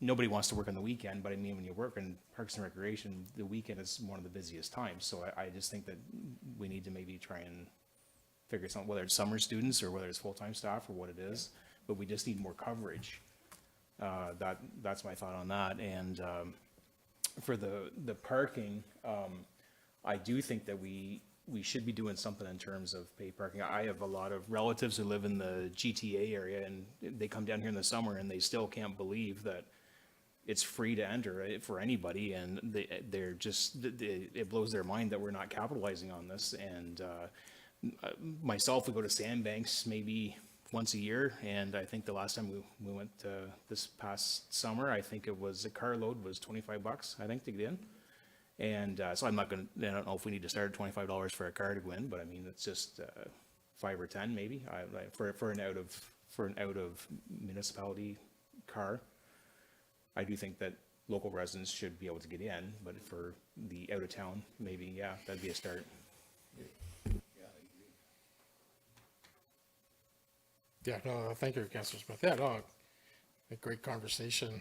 nobody wants to work on the weekend, but when you work in Parks and Recreation, the weekend is one of the busiest times. So I just think that we need to maybe try and figure something, whether it's summer students or whether it's full-time staff or what it is, but we just need more coverage. That's my thought on that. And for the parking, I do think that we should be doing something in terms of paid parking. I have a lot of relatives who live in the GTA area, and they come down here in the summer and they still can't believe that it's free to enter for anybody, and it blows their mind that we're not capitalizing on this. And myself, we go to Sandbanks maybe once a year, and I think the last time we went this past summer, I think it was a carload was $25, I think, to get in. And so I don't know if we need to start at $25 for a car to go in, but it's just 5 or 10 maybe for an out of municipality car. I do think that local residents should be able to get in, but for the out of town, maybe, yeah, that'd be a start. Yeah, no, thank you, Councillor Smith. Yeah, no, a great conversation.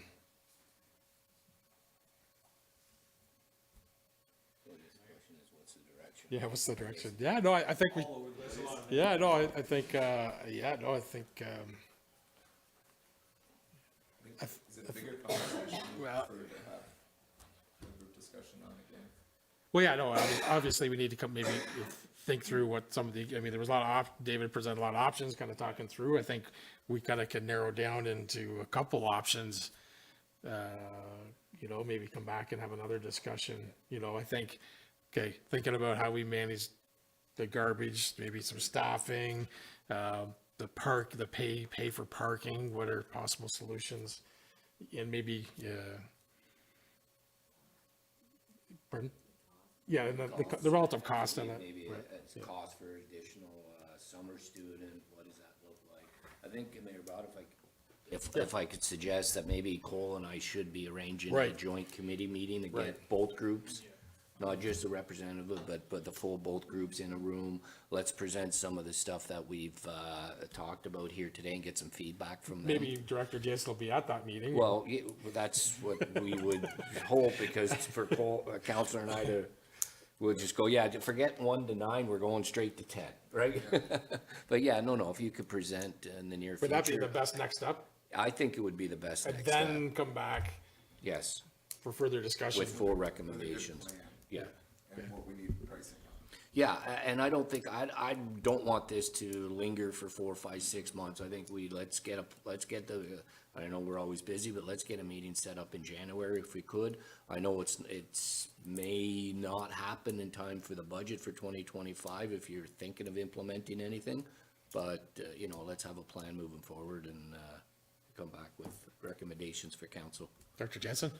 Yeah, what's the direction? Yeah, no, I think we, yeah, no, I think, yeah, no, I think, Is it a bigger conversation well, for to have a group discussion on again? well, yeah, no, obviously we need to come, maybe think through what some of the, I mean, there was a lot of, David presented a lot of options, kind of talking through. I think we kind of can narrow down into a couple options. You know, maybe come back and have another discussion. You know, I think, okay, thinking about how we manage the garbage, maybe some staffing, the pay for parking, what are possible solutions? And maybe, pardon? Yeah, and the relative cost on it. Maybe right. a cost for additional summer student, what does that look like? I think, Mayor Brown, if I could suggest that maybe Cole and I should be arranging a Right. joint committee meeting to Right. get both groups, not just the representative, but the full both groups in a room. Let's present some of the stuff that we've talked about here today and get some feedback from them. Maybe Director Jason will be at that meeting. Well, that's what we would hope, because for Cole, Counselor and I to, we'll just go, yeah, forget 1 to 9, we're going straight to 10, right? But yeah, no, if you could present in the near Would that be the future, best next step? I think it would be the best And next step. then come back Yes, for further discussion? with full recommendations. Yeah. And what we need pricing on. Yeah, and I don't think, I don't want this to linger for 4, 5, 6 months. I think let's get I know we're always busy, but let's get a meeting set up in January if we could. I know it's may not happen in time for the budget for 2025 if you're thinking of implementing anything. But, you know, let's have a plan moving forward and, come back with recommendations for council. Dr. Jensen?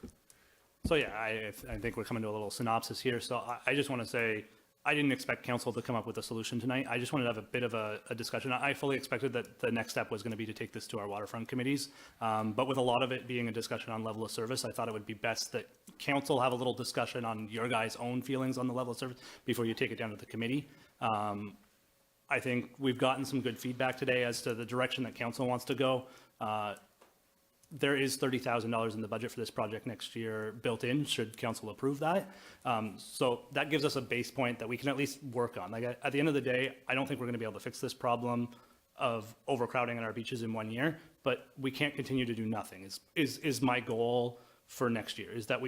So yeah, I think we're coming to a little synopsis here. So I just want to say, I didn't expect council to come up with a solution tonight. I just wanted to have a bit of a discussion. I fully expected that the next step was going to be to take this to our waterfront committees. But with a lot of it being a discussion on level of service, I thought it would be best that council have a little discussion on your guys' own feelings on the level of service before you take it down to the committee. I think we've gotten some good feedback today as to the direction that council wants to go. There is $30,000 in the budget for this project next year built in, should council approve that. So that gives us a base point that we can at least work on. Like at the end of the day, I don't think we're gonna be able to fix this problem of overcrowding on our beaches in 1 year, but we can't continue to do nothing is my goal for next year, is that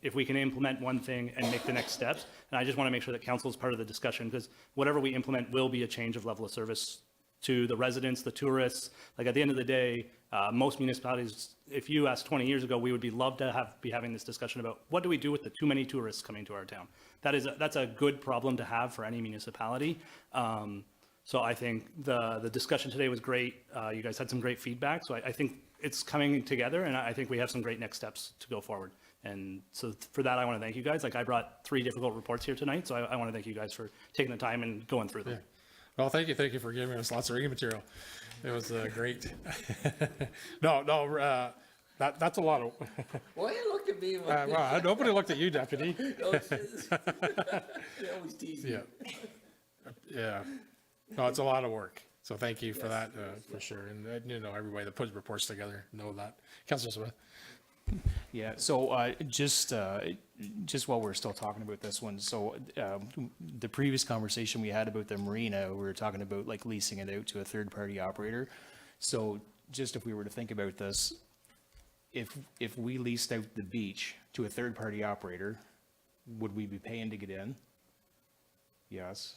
if we can implement one thing and make the next steps. And I just wanna make sure that council is part of the discussion, because whatever we implement will be a change of level of service to the residents, the tourists. Like at the end of the day, most municipalities, if you asked 20 years ago, we would love to be having this discussion about what do we do with the too many tourists coming to our town. That's a good problem to have for any municipality. So I think the discussion today was great. You guys had some great feedback. So I think it's coming together, and I think we have some great next steps to go forward. And so for that, I want to thank you guys. Like I brought 3 difficult reports here tonight, so I want to thank you guys for taking the time and going through them. Well, thank you for giving us lots of reading material. It was great. No, that's a lot of, Why you look at me? well, nobody looked at you, Deputy. They always tease me. Yeah. Yeah. No, it's a lot of work. So thank you for that, for sure. And, you know, everybody that puts reports together know that. Councilor Smith? Yeah, so just while we're still talking about this one, so the previous conversation we had about the marina, we were talking about like leasing it out to a third-party operator. So just if we were to think about this, if we leased out the beach to a third-party operator, would we be paying to get in? Yes.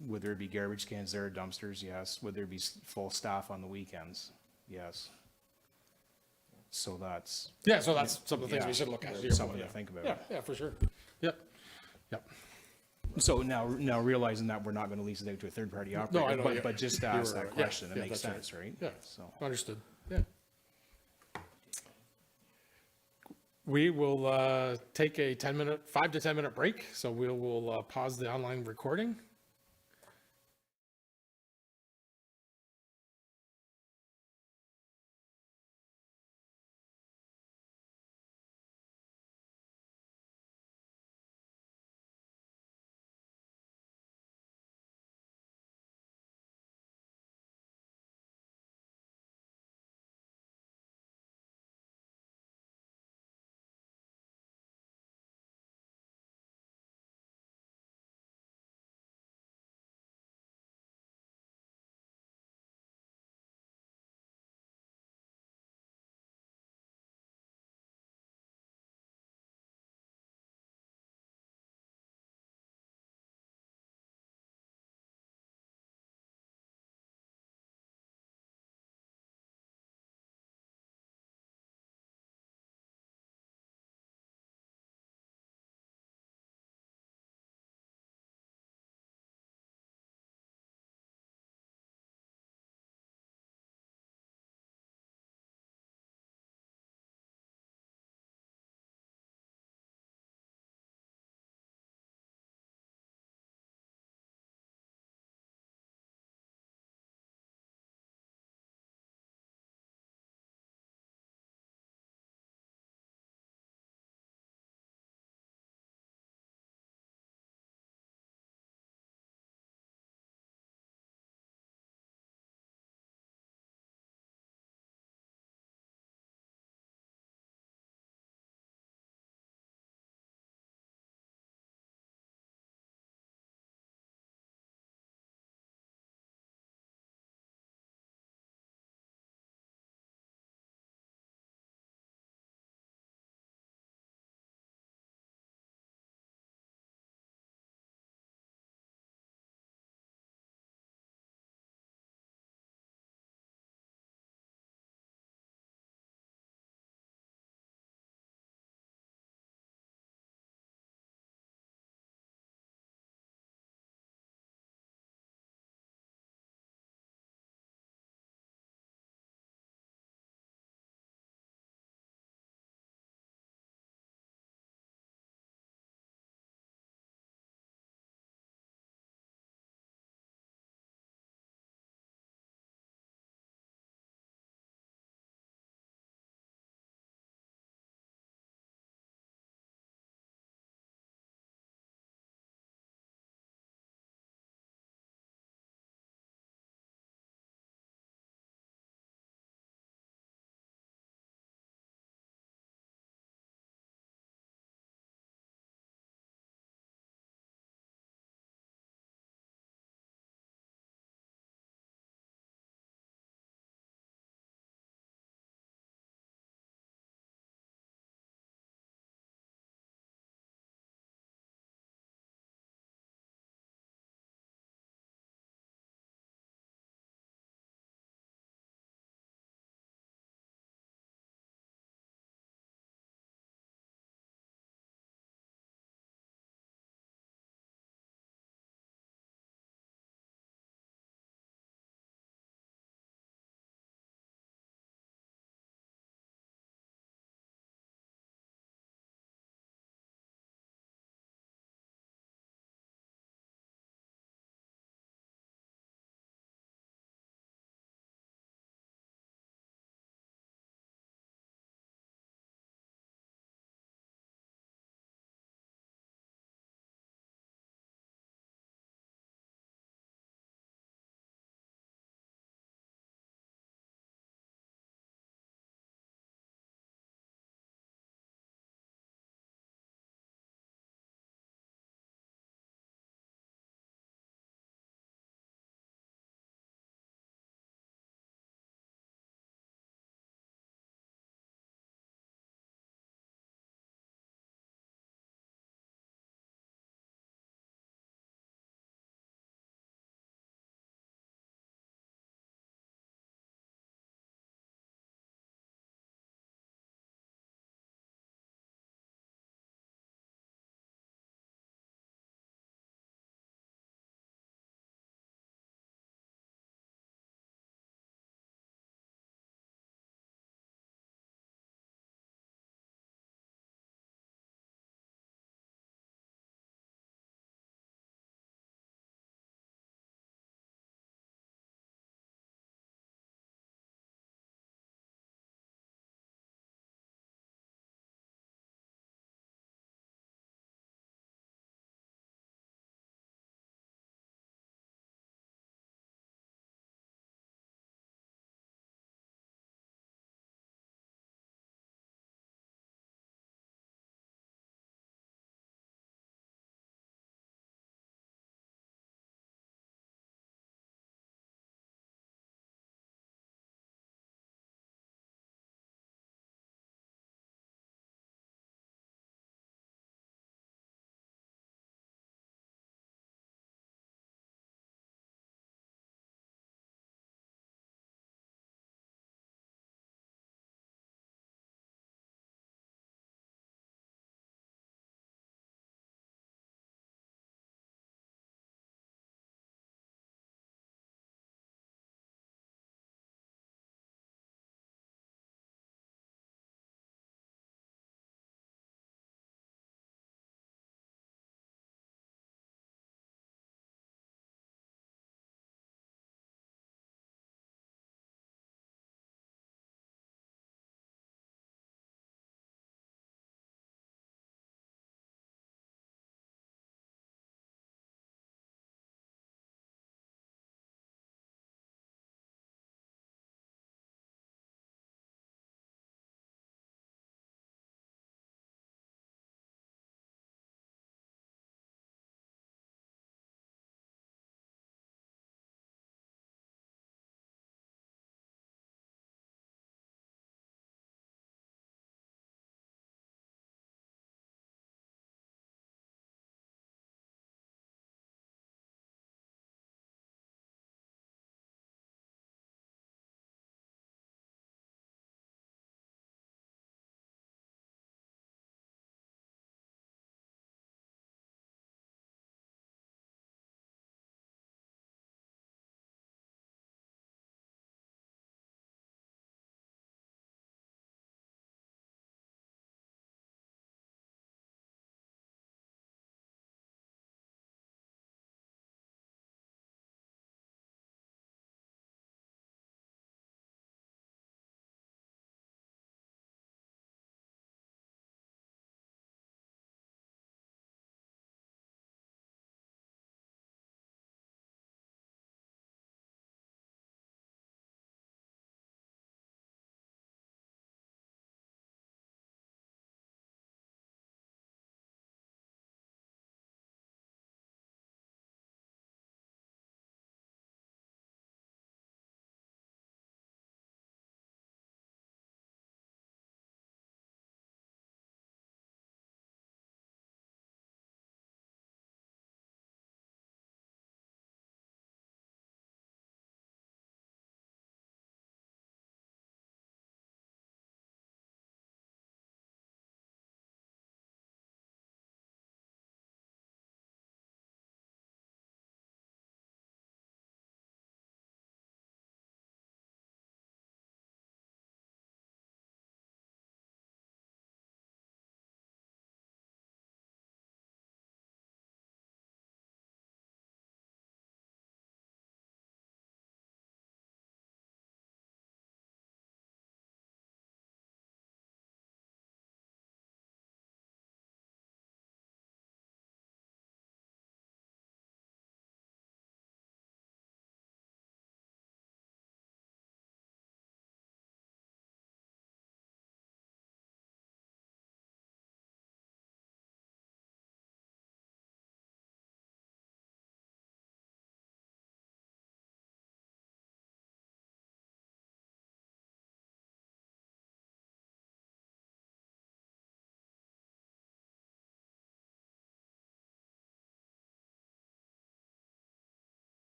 Would there be garbage cans there, dumpsters? Yes. Would there be full staff on the weekends? Yes. So that's Yeah, so that's some of the things we Yeah. should look at. something to think about. Yeah, for sure. Yep. So now realizing that we're not going to lease it out to a third-party No, I operator, know, yeah. but just to You ask were that right. Yeah, question, it yeah, makes that's sense, right? Yeah, So, understood. Yeah. We will take a 5 to 10 minute break. So we will pause the online recording.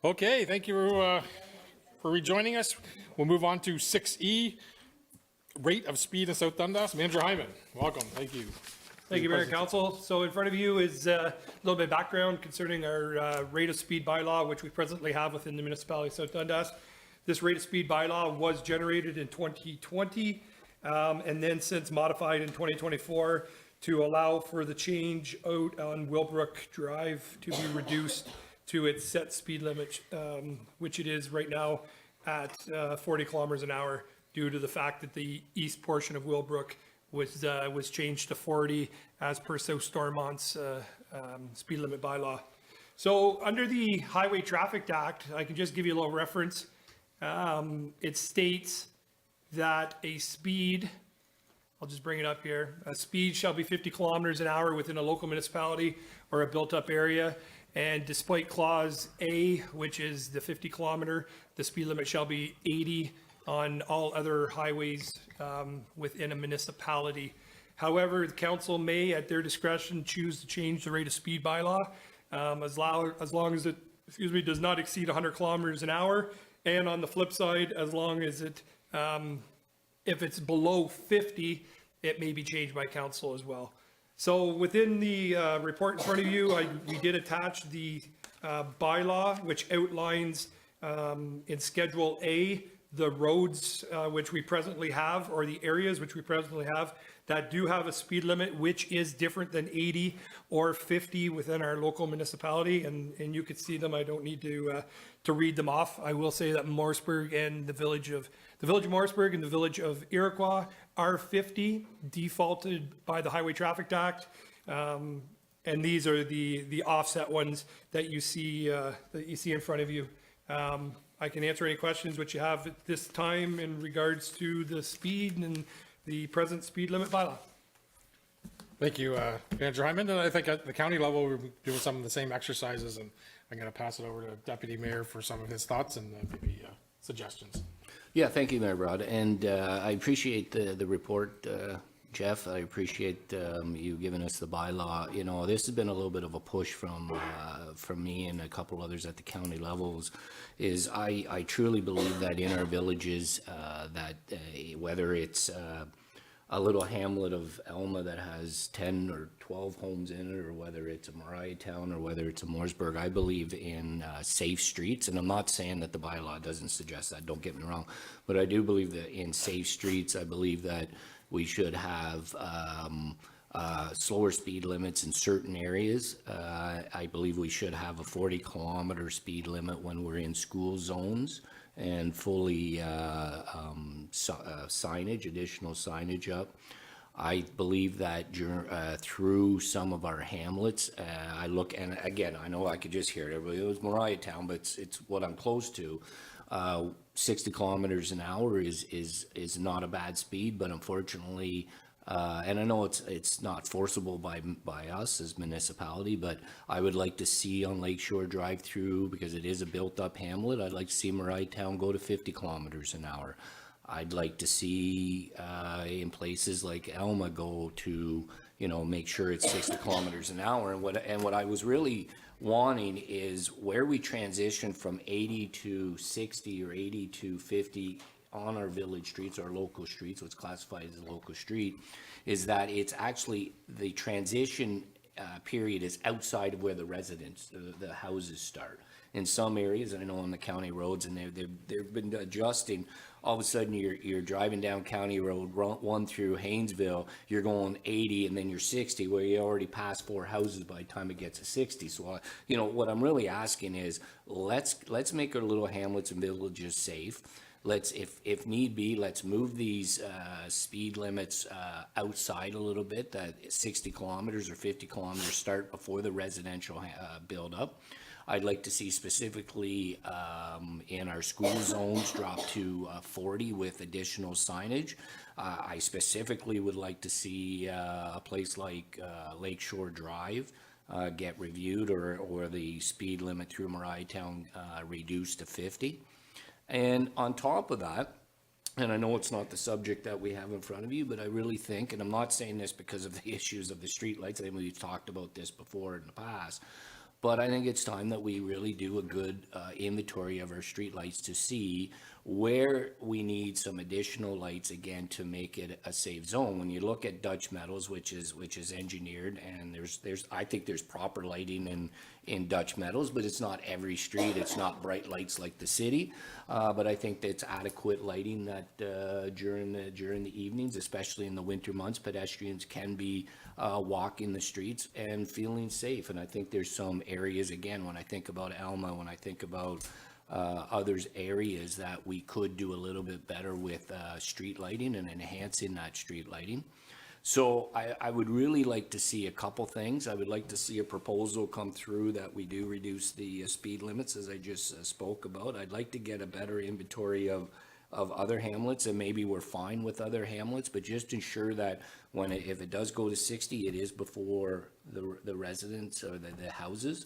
Okay, thank you for rejoining us. We'll move on to 6E, rate of speed in South Dundas. Manager Hyman, welcome, thank you. Thank you, Mayor and Council. So in front of you is a little bit of background concerning our rate of speed bylaw, which we presently have within the municipality of South Dundas. This rate of speed bylaw was generated in 2020 and then since modified in 2024 to allow for the change out on Willbrook Drive to be reduced to its set speed limit, which it is right now at 40 kilometers an hour due to the fact that the east portion of Willbrook was changed to 40 as per South Stormont's speed limit bylaw. So under the Highway Traffic Act, I can just give you a little reference. It states that a speed, I'll just bring it up here, a speed shall be 50 kilometers an hour within a local municipality or a built-up area. And despite clause A, which is the 50 kilometer, the speed limit shall be 80 on all other highways within a municipality. However, the council may, at their discretion, choose to change the rate of speed bylaw as long as it, does not exceed 100 kilometers an hour. And on the flip side, as long as it, if it's below 50, it may be changed by council as well. So within the report in front of you, we did attach the bylaw, which outlines in Schedule A, the roads which we presently have, or the areas which we presently have that do have a speed limit which is different than 80 or 50 within our local municipality, and you could see them. I don't need to read them off. I will say that Morrisburg and the village of Morrisburg and the village of Iroquois are 50 defaulted by the Highway Traffic Act, and these are the offset ones that you see in front of you. I can answer any questions which you have at this time in regards to the speed and the present speed limit bylaw. Thank you, Manager Hyman. And I think at the county level, we're doing some of the same exercises, and I'm going to pass it over to Deputy Mayor for some of his thoughts and maybe suggestions. Yeah, thank you, Mayor Rod, and I appreciate the report, Jeff. I appreciate you giving us the bylaw. You know, this has been a little bit of a push from me and a couple others at the county levels. Is I truly believe that in our villages, that whether it's a little hamlet of Elma that has 10 or 12 homes in it, or whether it's a Mariah Town, or whether it's a Mooresburg, I believe in safe streets. And I'm not saying that the bylaw doesn't suggest that, don't get me wrong, but I do believe that in safe streets, I believe that we should have slower speed limits in certain areas. I believe we should have a 40-kilometer speed limit when we're in school zones, and fully signage, additional signage up. I believe that through some of our hamlets, I look, and again, I know I could just hear it, everybody, it was Mariah Town, but it's what I'm close to. 60 kilometers an hour is not a bad speed, but unfortunately, and I know it's not forcible by us as municipality, but I would like to see on Lakeshore Drive through, because it is a built-up hamlet, I'd like to see Mariah Town go to 50 kilometers an hour. I'd like to see in places like Elma go to, make sure it's 60 kilometers an hour. And what I was really wanting is where we transition from 80 to 60 or 80 to 50 on our village streets, our local streets, what's classified as a local street, is that it's actually the transition period is outside of where the residents, the houses start. In some areas, I know on the county roads, and they've been adjusting. All of a sudden, you're driving down County Road 1 through Haynesville, you're going 80, and then you're 60, where you already passed 4 houses by the time it gets to 60. So, what I'm really asking is, let's make our little hamlets and villages safe. Let's, if need be, let's move these speed limits outside a little bit, that 60 kilometers or 50 kilometers start before the residential build up. I'd like to see specifically in our school zones drop to 40 with additional signage. I specifically would like to see a place like Lakeshore Drive get reviewed, or the speed limit through Mariah Town reduced to 50. And on top of that, and I know it's not the subject that we have in front of you, but I really think, and I'm not saying this because of the issues of the streetlights, I think we've talked about this before in the past, But I think it's time that we really do a good inventory of our streetlights to see where we need some additional lights again to make it a safe zone. When you look at Dutch Metals, which is engineered, and I think there's proper lighting in Dutch Metals, but it's not every street. It's not bright lights like the city. But I think that's adequate lighting that during the evenings, especially in the winter months, pedestrians can be walking the streets and feeling safe. And I think there's some areas, again, when I think about Alma, when I think about others areas that we could do a little bit better with street lighting and enhancing that street lighting. So I would really like to see a couple things. I would like to see a proposal come through that we do reduce the speed limits, as I just spoke about. I'd like to get a better inventory of other hamlets, and maybe we're fine with other hamlets, but just ensure that if it does go to 60, it is before the residents or the houses.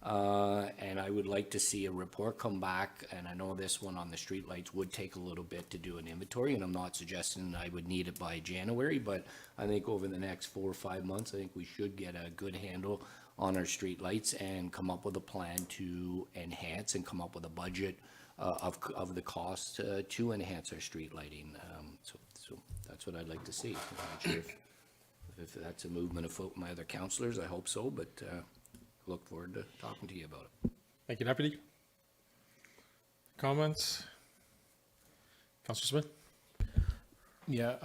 And I would like to see a report come back, and I know this one on the streetlights would take a little bit to do an inventory, and I'm not suggesting I would need it by January, but I think over the next 4 or 5 months, I think we should get a good handle on our streetlights and come up with a plan to enhance and come up with a budget of the cost to enhance our street lighting. So that's what I'd like to see. I'm not sure if that's a movement afoot with my other councillors. I hope so, but look forward to talking to you about it. Thank you, Deputy. Comments? Councillor Smith? Yeah,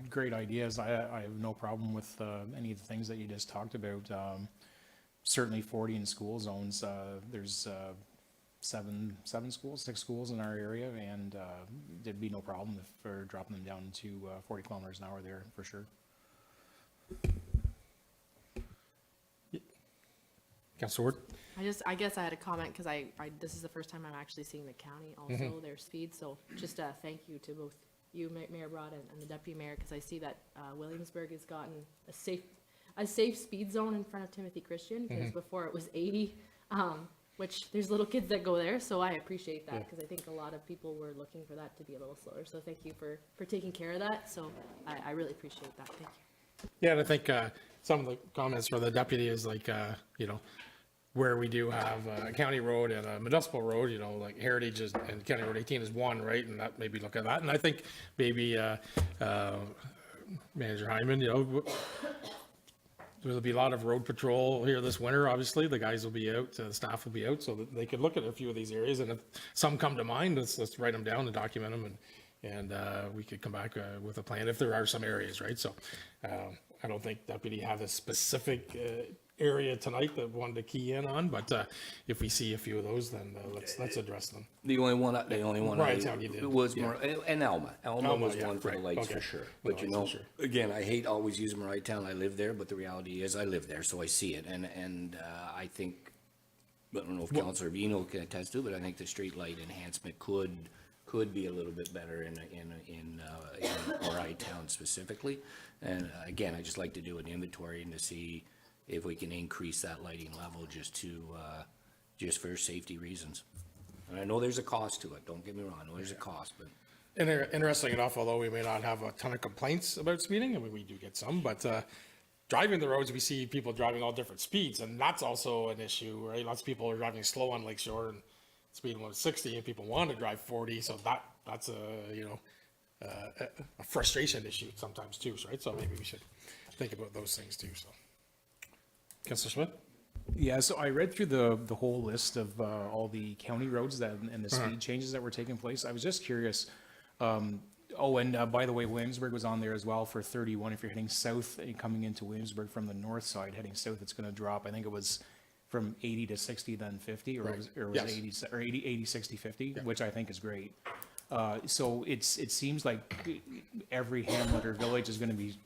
great ideas. I have no problem with any of the things that you just talked about. Certainly 40 in school zones. There's six schools in our area, and there'd be no problem for dropping them down to 40 kilometers an hour there, for sure. Councillor Ward? I guess I had a comment because this is the first time I'm actually seeing the county also their speed. So just a thank you to both you, Mayor Broad, and the Deputy Mayor, because I see that Williamsburg has gotten a safe speed zone in front of Timothy Christian, because before it was 80, which there's little kids that go there. So I appreciate that, because I think a lot of people were looking for that to be a little slower. So thank you for taking care of that. So I really appreciate that. Thank you. Yeah, and I think some of the comments for the deputy is like, where we do have a county road and a municipal road, like Heritage and County Road 18 is one, right? And that maybe look at that. And I think maybe Manager Hyman, there'll be a lot of road patrol here this winter. Obviously, the guys will be out, the staff will be out, so that they could look at a few of these areas. And if some come to mind, let's write them down and document them, and we could come back with a plan if there are some areas, right? So I don't think Deputy have a specific area tonight that wanted to key in on, but if we see a few of those, then let's address them. The only one Ryantown you did, was yeah. and Alma. Alma was yeah, one for the right, lights okay. for sure. No, But lights for sure. again, I hate always using Town. I live there, but the reality is I live there, so I see it. And I think, I don't know if Councillor Vino can attest to, but I think the street light enhancement could be a little bit better in Town specifically. And again, I just like to do an inventory and to see if we can increase that lighting level just for safety reasons. And I know there's a cost to it, don't get me wrong, I know there's a cost, but. And interesting enough, although we may not have a ton of complaints about speeding, I mean, we do get some, but driving the roads, we see people driving all different speeds, and that's also an issue, right? Lots of people are driving slow on Lakeshore and speeding 160, and people want to drive 40, so that's a frustration issue sometimes too, right? So maybe we should think about those things too, so. Councillor Smith? Yeah, so I read through the whole list of all the county roads and the speed changes that were taking place. I was just curious. And by the way, Williamsburg was on there as well for 31. If you're heading south and coming into Williamsburg from the north side, heading south, it's going to drop. I think it was from 80 to 60, then 50, or Right. it was Yes. 80, 60, 50, which I think is great. So it seems like every hamlet or village is going to be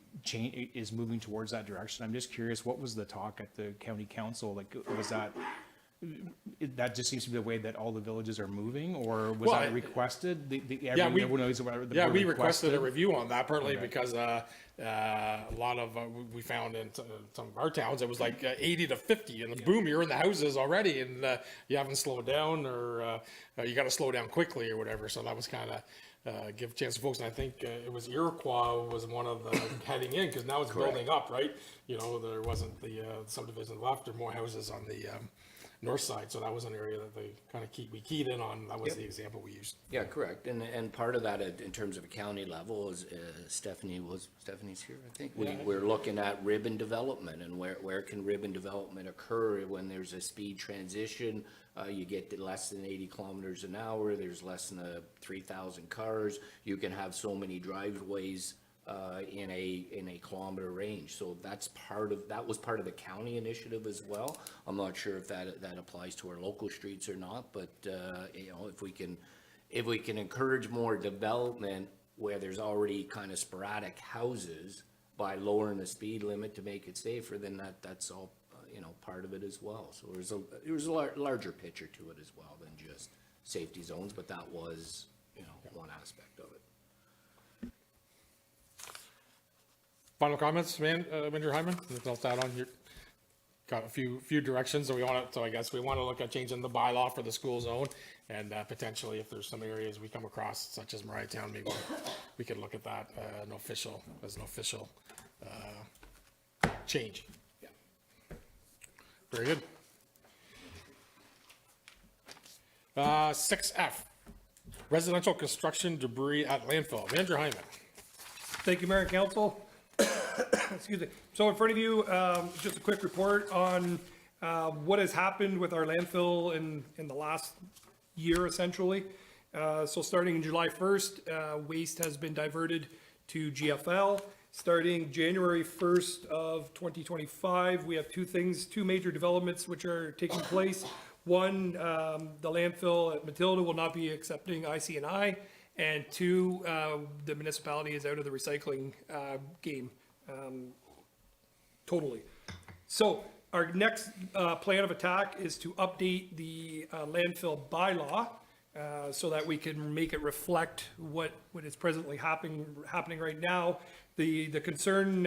is moving towards that direction. I'm just curious, what was the talk at the county council? Like, was that just seems to be the way that all the villages are moving, or was that requested? We requested a review on that, partly Okay. because a lot of, we found in some of our towns, it was like 80 to 50, and boom, you're in the houses already, and you haven't slowed down, or you got to slow down quickly or whatever, so that was kind of give a chance to folks, and I think it was Iroquois was one of the heading in, because now it's building up, right? You know, there wasn't the subdivision left, or more houses on the north side, so that was an area that they kind of we keyed in on. That was the example we used. Yeah, correct. And part of that in terms of a county level is Stephanie's here, I think. We're looking at ribbon development and where can ribbon development occur when there's a speed transition. You get to less than 80 kilometers an hour, there's less than 3,000 cars. You can have so many driveways in a kilometer range. So that was part of the county initiative as well. I'm not sure if that applies to our local streets or not, but you know, if we can encourage more development where there's already kind of sporadic houses by lowering the speed limit to make it safer, then that's all you know, part of it as well. So there's a larger picture to it as well than just safety zones, but that was, you know, one aspect of it. Final comments, Manager Hyman? Anything else to add on? You got a few directions, so I guess we want to look at changing the bylaw for the school zone, and potentially if there's some areas we come across, such as Mariah Town, maybe we could look at that as an official change. Yeah. Very good. 6F, residential construction debris at landfill. Manager Hyman. Thank you, Mayor and Council. Excuse me. So in front of you, just a quick report on what has happened with our landfill in the last year, essentially. So starting July 1st, waste has been diverted to GFL. Starting January 1st of 2025, we have two major developments which are taking place. One, the landfill at Matilda will not be accepting IC&I, and two, the municipality is out of the recycling game totally. So our next plan of attack is to update the landfill bylaw so that we can make it reflect what is presently happening right now. The concern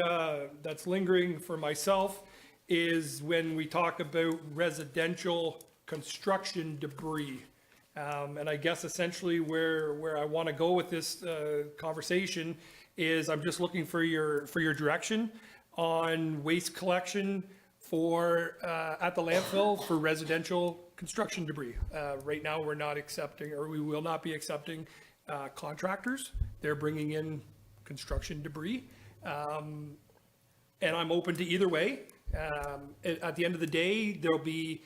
that's lingering for myself is when we talk about residential construction debris. And I guess essentially where I want to go with this conversation is I'm just looking for your direction on waste collection for at the landfill for residential construction debris. Right now, we're not accepting, or we will not be accepting contractors. They're bringing in construction debris. And I'm open to either way. At the end of the day, there'll be,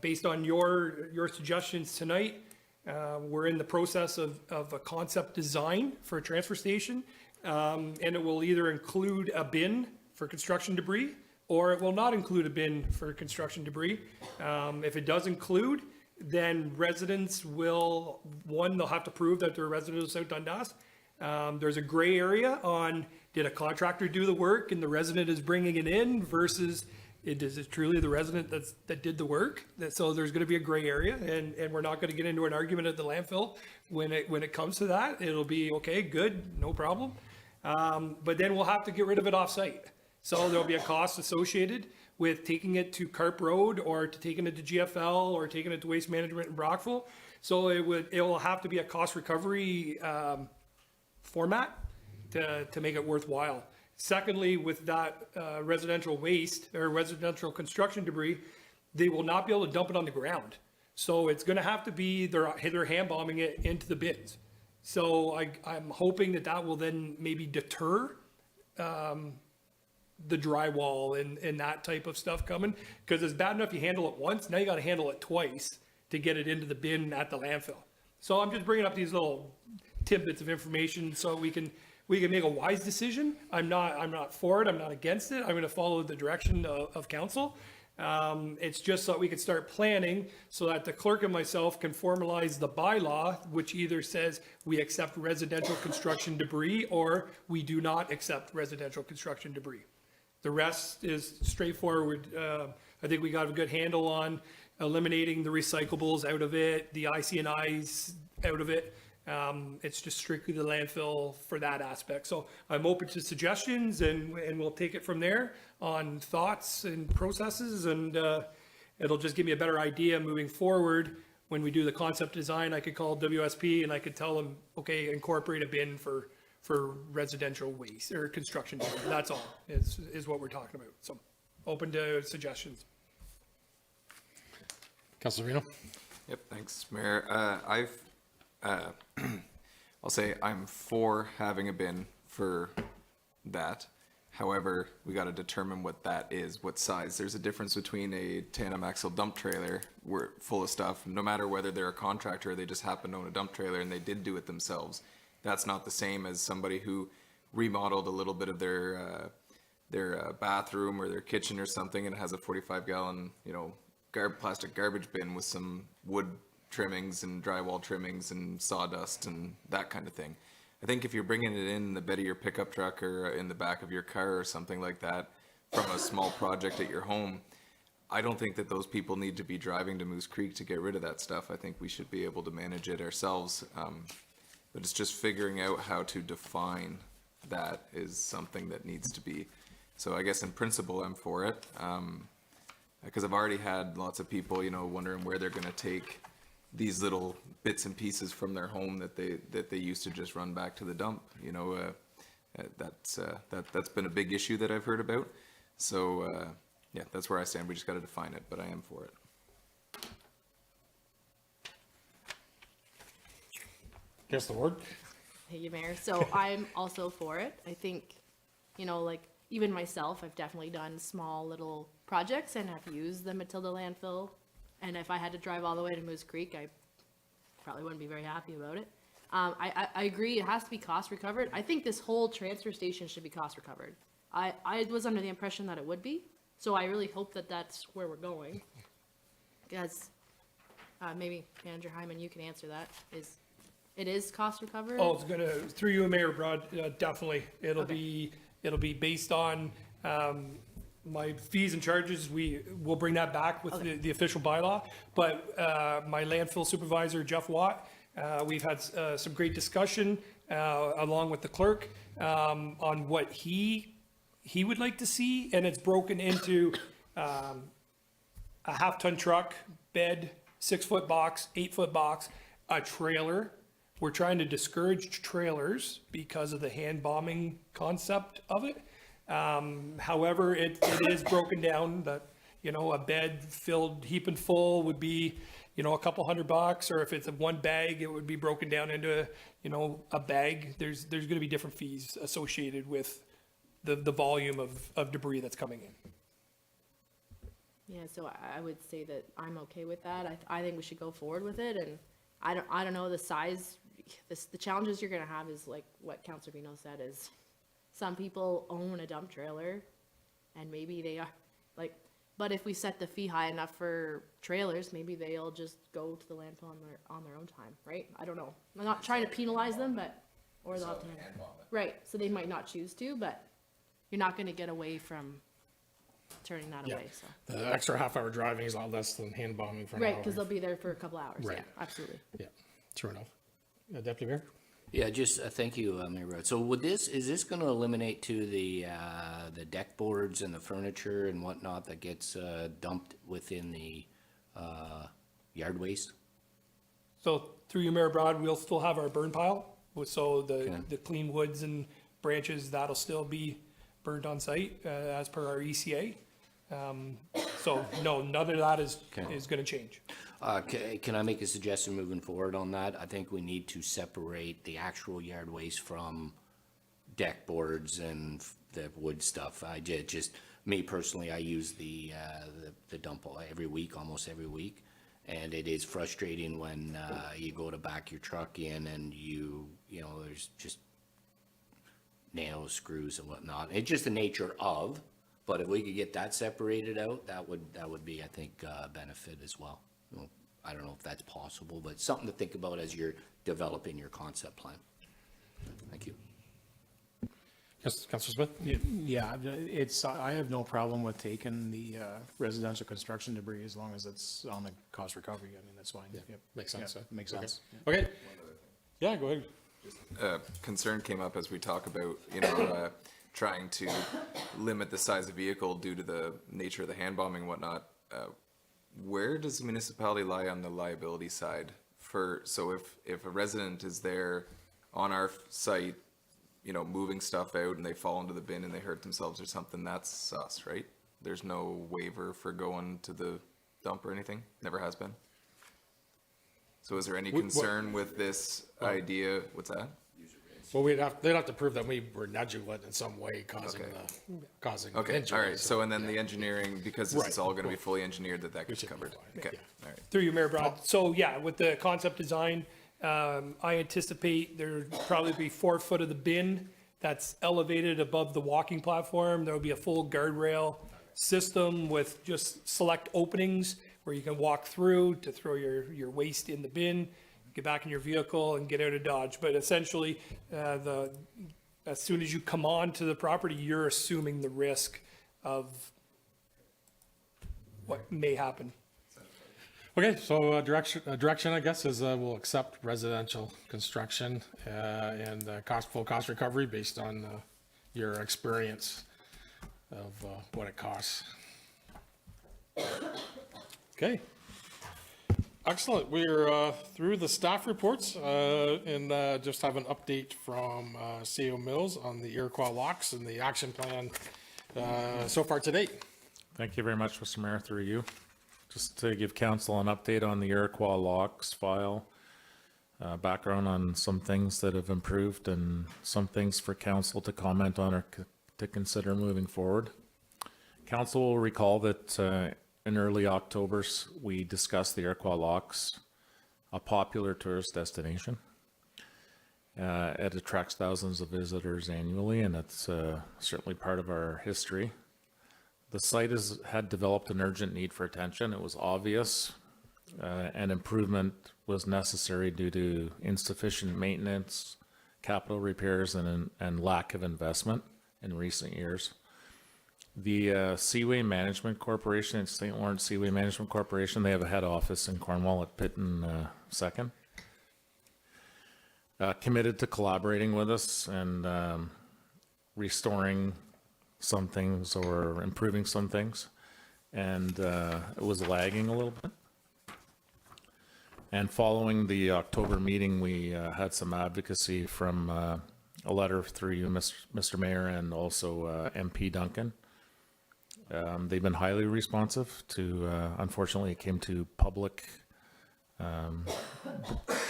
based on your suggestions tonight, we're in the process of a concept design for a transfer station, and it will either include a bin for construction debris, or it will not include a bin for construction debris. If it does include, then residents will, they'll have to prove that they're residents of South Dundas. There's a gray area on, did a contractor do the work and the resident is bringing it in versus is it truly the resident that did the work? So there's going to be a gray area, and we're not going to get into an argument at the landfill when it comes to that. It'll be okay, good, no problem. But then we'll have to get rid of it off-site. So there'll be a cost associated with taking it to Carp Road or to taking it to GFL or taking it to Waste Management in Brockville. So it will have to be a cost recovery format to make it worthwhile. Secondly, with that residential waste or residential construction debris, they will not be able to dump it on the ground. So it's going to have to be, they're hand bombing it into the bins. So I'm hoping that will then maybe deter the drywall and that type of stuff coming, because it's bad enough you handle it once, now you got to handle it twice to get it into the bin at the landfill. So I'm just bringing up these little tidbits of information so we can make a wise decision. I'm not for it. I'm not against it. I'm going to follow the direction of council. It's just so that we can start planning so that the clerk and myself can formalize the bylaw, which either says we accept residential construction debris or we do not accept residential construction debris. The rest is straightforward. I think we got a good handle on eliminating the recyclables out of it, the IC&Is out of it. It's just strictly the landfill for that aspect. So I'm open to suggestions, and we'll take it from there on thoughts and processes, and it'll just give me a better idea moving forward when we do the concept design, I could call WSP and I could tell them, okay, incorporate a bin for residential waste or construction. That's all, is what we're talking about. So open to suggestions. Councilor Reno? Yep, thanks, Mayor. I'll say I'm for having a bin for that. However, we got to determine what that is, what size. There's a difference between a tandem axle dump trailer full of stuff, no matter whether they're a contractor or they just happen to own a dump trailer and they did do it themselves. That's not the same as somebody who remodeled a little bit of their bathroom or their kitchen or something and has a 45-gallon, plastic garbage bin with some wood trimmings and drywall trimmings and sawdust and that kind of thing. I think if you're bringing it in the bed of your pickup truck or in the back of your car or something like that from a small project at your home, I don't think that those people need to be driving to Moose Creek to get rid of that stuff. I think we should be able to manage it ourselves. But it's just figuring out how to define that is something that needs to be. So I guess in principle, I'm for it. Because I've already had lots of people, wondering where they're going to take these little bits and pieces from their home that they used to just run back to the dump. That's been a big issue that I've heard about. So yeah, that's where I stand. We just got to define it, but I am for it. Councilor Ward? Thank you, Mayor. So I'm also for it. I think, like even myself, I've definitely done small little projects and have used the Matilda landfill. And if I had to drive all the way to Moose Creek, I probably wouldn't be very happy about it. I agree, it has to be cost recovered. I think this whole transfer station should be cost recovered. I was under the impression that it would be, so I really hope that that's where we're going. Because maybe Manager Hyman, you can answer that. It is cost recovered? Oh, it's gonna, through you, Mayor Broad, definitely. It'll be based on, my fees and charges. We'll bring that back with the official bylaw. But, my landfill supervisor, Jeff Watt, we've had, some great discussion, along with the clerk, on what he would like to see. And it's broken into, a half-ton truck, bed, 6-foot box, 8-foot box, a trailer. We're trying to discourage trailers because of the hand bombing concept of it. However, it is broken down that, a bed filled heaping full would be, a couple $100, or if it's a one bag, it would be broken down into, a bag. There's going to be different fees associated with the volume of debris that's coming in. Yeah, so I would say that I'm okay with that. I think we should go forward with it, and I don't know the size. The challenges you're gonna have is like what Councilor Vino said, is some people own a dump trailer, and maybe they are like, but if we set the fee high enough for trailers, maybe they'll just go to the landfill on their own time, right? I don't know. I'm not trying to penalize them, but or they'll have to right. So they might not choose to, but you're not gonna get away from turning that away. So The extra half-hour driving is a lot less than hand bombing for an hour. right, because they'll be there for a couple hours. Right. Yeah, absolutely. Yeah, true enough. Deputy Mayor? Yeah, just, thank you, Mayor Rudd. So is this gonna eliminate to the deck boards and the furniture and whatnot that gets, dumped within the, yard waste? So through you, Mayor Broad, we'll still have our burn pile. So the clean woods and branches, that'll still be burned on site, as per our ECA. So no, none of that is gonna change. Can I make a suggestion moving forward on that? I think we need to separate the actual yard waste from deck boards and the wood stuff. Me personally, I use the dump almost every week. And it is frustrating when, you go to back your truck in and there's just nails, screws and whatnot. It's just the nature of, but if we could get that separated out, that would be, I think, a benefit as well. Well, I don't know if that's possible, but something to think about as you're developing your concept plan. Thank you. Yes, Councilor Smith? Yeah, I have no problem with taking the residential construction debris as long as it's on the cost recovery. I mean, that's fine. Yep. Makes sense. Yeah, makes sense. Okay. Yeah, go ahead. Concern came up as we talk about, trying to limit the size of vehicle due to the nature of the hand bombing and whatnot. where does the municipality lie on the liability side for, so if a resident is there on our site, you know, moving stuff out and they fall into the bin and they hurt themselves or something, that's us, right? There's no waiver for going to the dump or anything? Never has been? So is there any concern with this idea? What's that? Well, they'd have to prove that we were negligent in some way causing the Okay, injury. all right, so and then the engineering, because this is Right. all gonna be fully engineered, that gets should be covered. fine, Okay, yeah. all right. Through you, Mayor Brown. So yeah, with the concept design, I anticipate there'd probably be 4 foot of the bin that's elevated above the walking platform. There'll be a full guardrail system with just select openings where you can walk through to throw your waste in the bin, get back in your vehicle and get out of Dodge. But essentially, as soon as you come on to the property, you're assuming the risk of what may happen. Okay, so direction, I guess, is we'll accept residential construction and full cost recovery based on your experience of what it costs. Okay. Excellent. We're through the staff reports and just have an update from CO Mills on the Iroquois locks and the action plan so far to date. Thank you very much, Mr. Mayor, through you. Just to give council an update on the Iroquois locks file, background on some things that have improved and some things for council to comment on or to consider moving forward. Council will recall that in early October, we discussed the Iroquois locks, a popular tourist destination. It attracts thousands of visitors annually, and it's certainly part of our history. The site had developed an urgent need for attention. It was obvious, and improvement was necessary due to insufficient maintenance, capital repairs, and lack of investment in recent years. The Seaway Management Corporation, it's St. Lawrence Seaway Management Corporation, they have a head office in Cornwall at Pitton 2nd. Committed to collaborating with us and restoring some things or improving some things, and it was lagging a little bit. And following the October meeting, we had some advocacy from a letter through you, Mr. Mayor, and also MP Duncan. They've been highly responsive to, unfortunately, it came to public,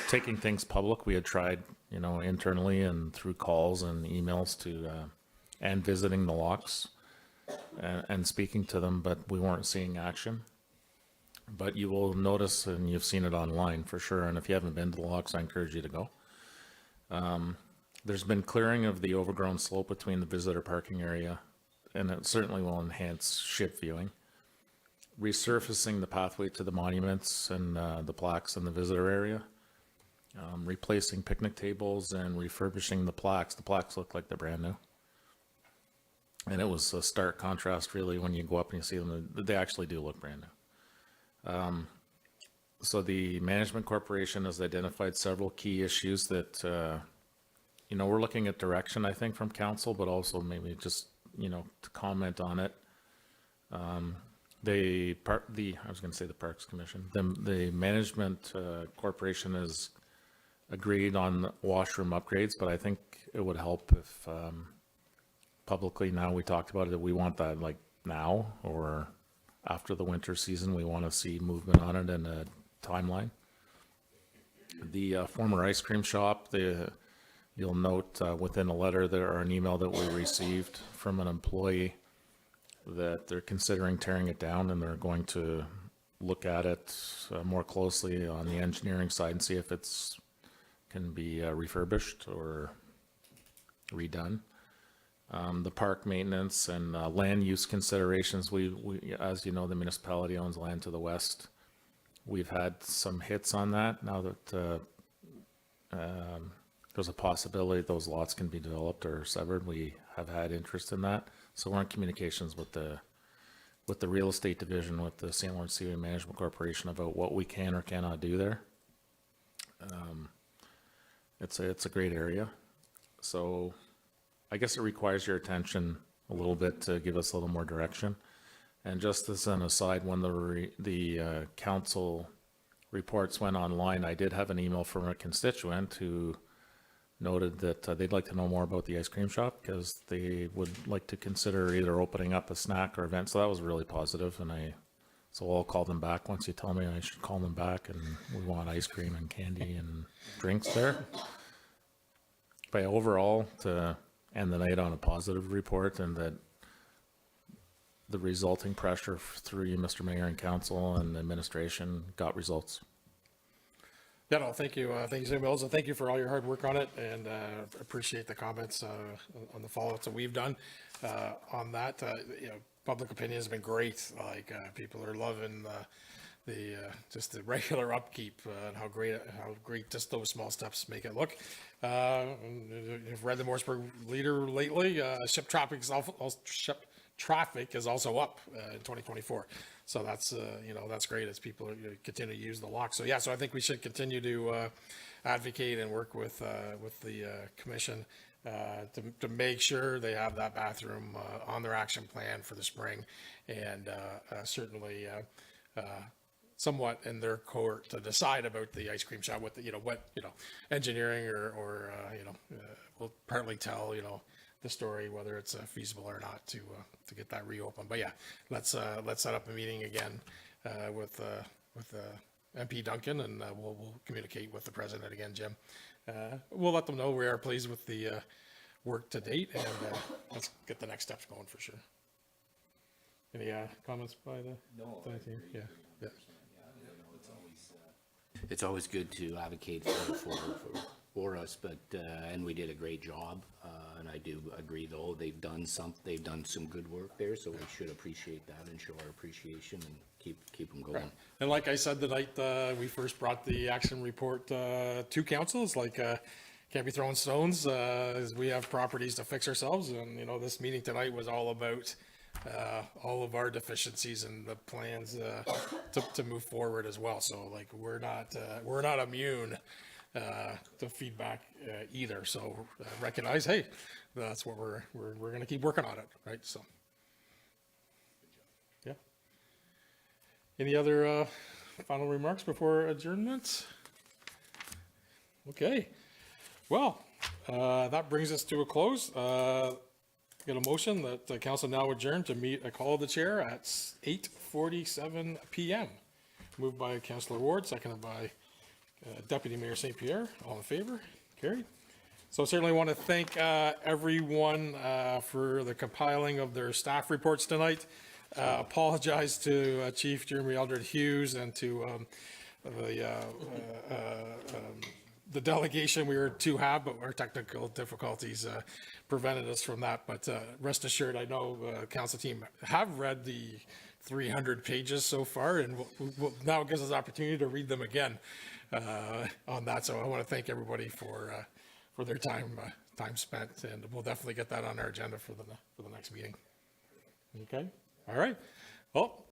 taking things public. We had tried, you know, internally and through calls and emails to, and visiting the locks and speaking to them, but we weren't seeing action. But you will notice, and you've seen it online for sure, and if you haven't been to the locks, I encourage you to go. There's been clearing of the overgrown slope between the visitor parking area, and it certainly will enhance ship viewing. Resurfacing the pathway to the monuments and the plaques in the visitor area. Replacing picnic tables and refurbishing the plaques. The plaques look like they're brand new. And it was a stark contrast, really, when you go up and you see them. They actually do look brand new. So the Management Corporation has identified several key issues that, you know, we're looking at direction, I think, from council, but also maybe just, you know, to comment on it. I was going to say the Parks Commission. The Management Corporation has agreed on washroom upgrades, but I think it would help if publicly now we talked about it, that we want that like now or after the winter season. We want to see movement on it and a timeline. The former ice cream shop, you'll note within a letter there or an email that we received from an employee that they're considering tearing it down, and they're going to look at it more closely on the engineering side and see if it's can be refurbished or redone. The park maintenance and land use considerations, we, as you know, the municipality owns land to the west. We've had some hits on that. Now that there's a possibility those lots can be developed or severed, we have had interest in that. So we're in communications with the real estate division, with the St. Lawrence Seaway Management Corporation about what we can or cannot do there. It's a great area. So I guess it requires your attention a little bit to give us a little more direction. And just as an aside, when the council reports went online, I did have an email from a constituent who noted that they'd like to know more about the ice cream shop because they would like to consider either opening up a snack or event. So that was really positive, and so I'll call them back once you tell me I should call them back, and we want ice cream and candy and drinks there. But overall, to end the night on a positive report, and that the resulting pressure through you, Mr. Mayor and council and administration, got results. Yeah, no, thank you. Thank you, Sam Mills, and thank you for all your hard work on it, and appreciate the comments on the follow-ups that we've done on that. You know, public opinion has been great. Like, people are loving just the regular upkeep and how great just those small steps make it look. You've read the Morrisburg Leader lately. Ship traffic is also up in 2024. So that's, that's great as people continue to use the lock. So yeah, so I think we should continue to advocate and work with the commission to make sure they have that bathroom on their action plan for the spring, and certainly somewhat in their court to decide about the ice cream shop with engineering or will partly tell, the story, whether it's feasible or not to get that reopened. But yeah, let's set up a meeting again with MP Duncan, and we'll communicate with the president again, Jim. We'll let them know we are pleased with the work to date, and let's get the next steps going for sure. Any comments by the team? Yeah. It's always good to advocate for us, but, and we did a great job. And I do agree, though, they've done some good work there, so we should appreciate that and show our appreciation and keep them going. Right. And like I said, the night we first brought the action report to council, it's like, can't be throwing stones, as we have properties to fix ourselves. And, this meeting tonight was all about all of our deficiencies and the plans to move forward as well. So like, we're not immune to feedback either. So recognize, hey, that's what we're going to keep working on it, right? So, yeah. Any other final remarks before adjournment? Okay. Well, that brings us to a close. Get a motion that the council now adjourn to meet a call of the chair at 8:47 p.m. Moved by Councillor Ward, seconded by Deputy Mayor St. Pierre. All in favor? Carried. So I certainly want to thank everyone for the compiling of their staff reports tonight. Apologize to Chief Jeremy Eldred Hughes and to the delegation we were to have, but our technical difficulties prevented us from that. But rest assured, I know council team have read the 300 pages so far, and now it gives us opportunity to read them again on that. So I want to thank everybody for their time spent, and we'll definitely get that on our agenda for the next meeting. Okay. All right. Well,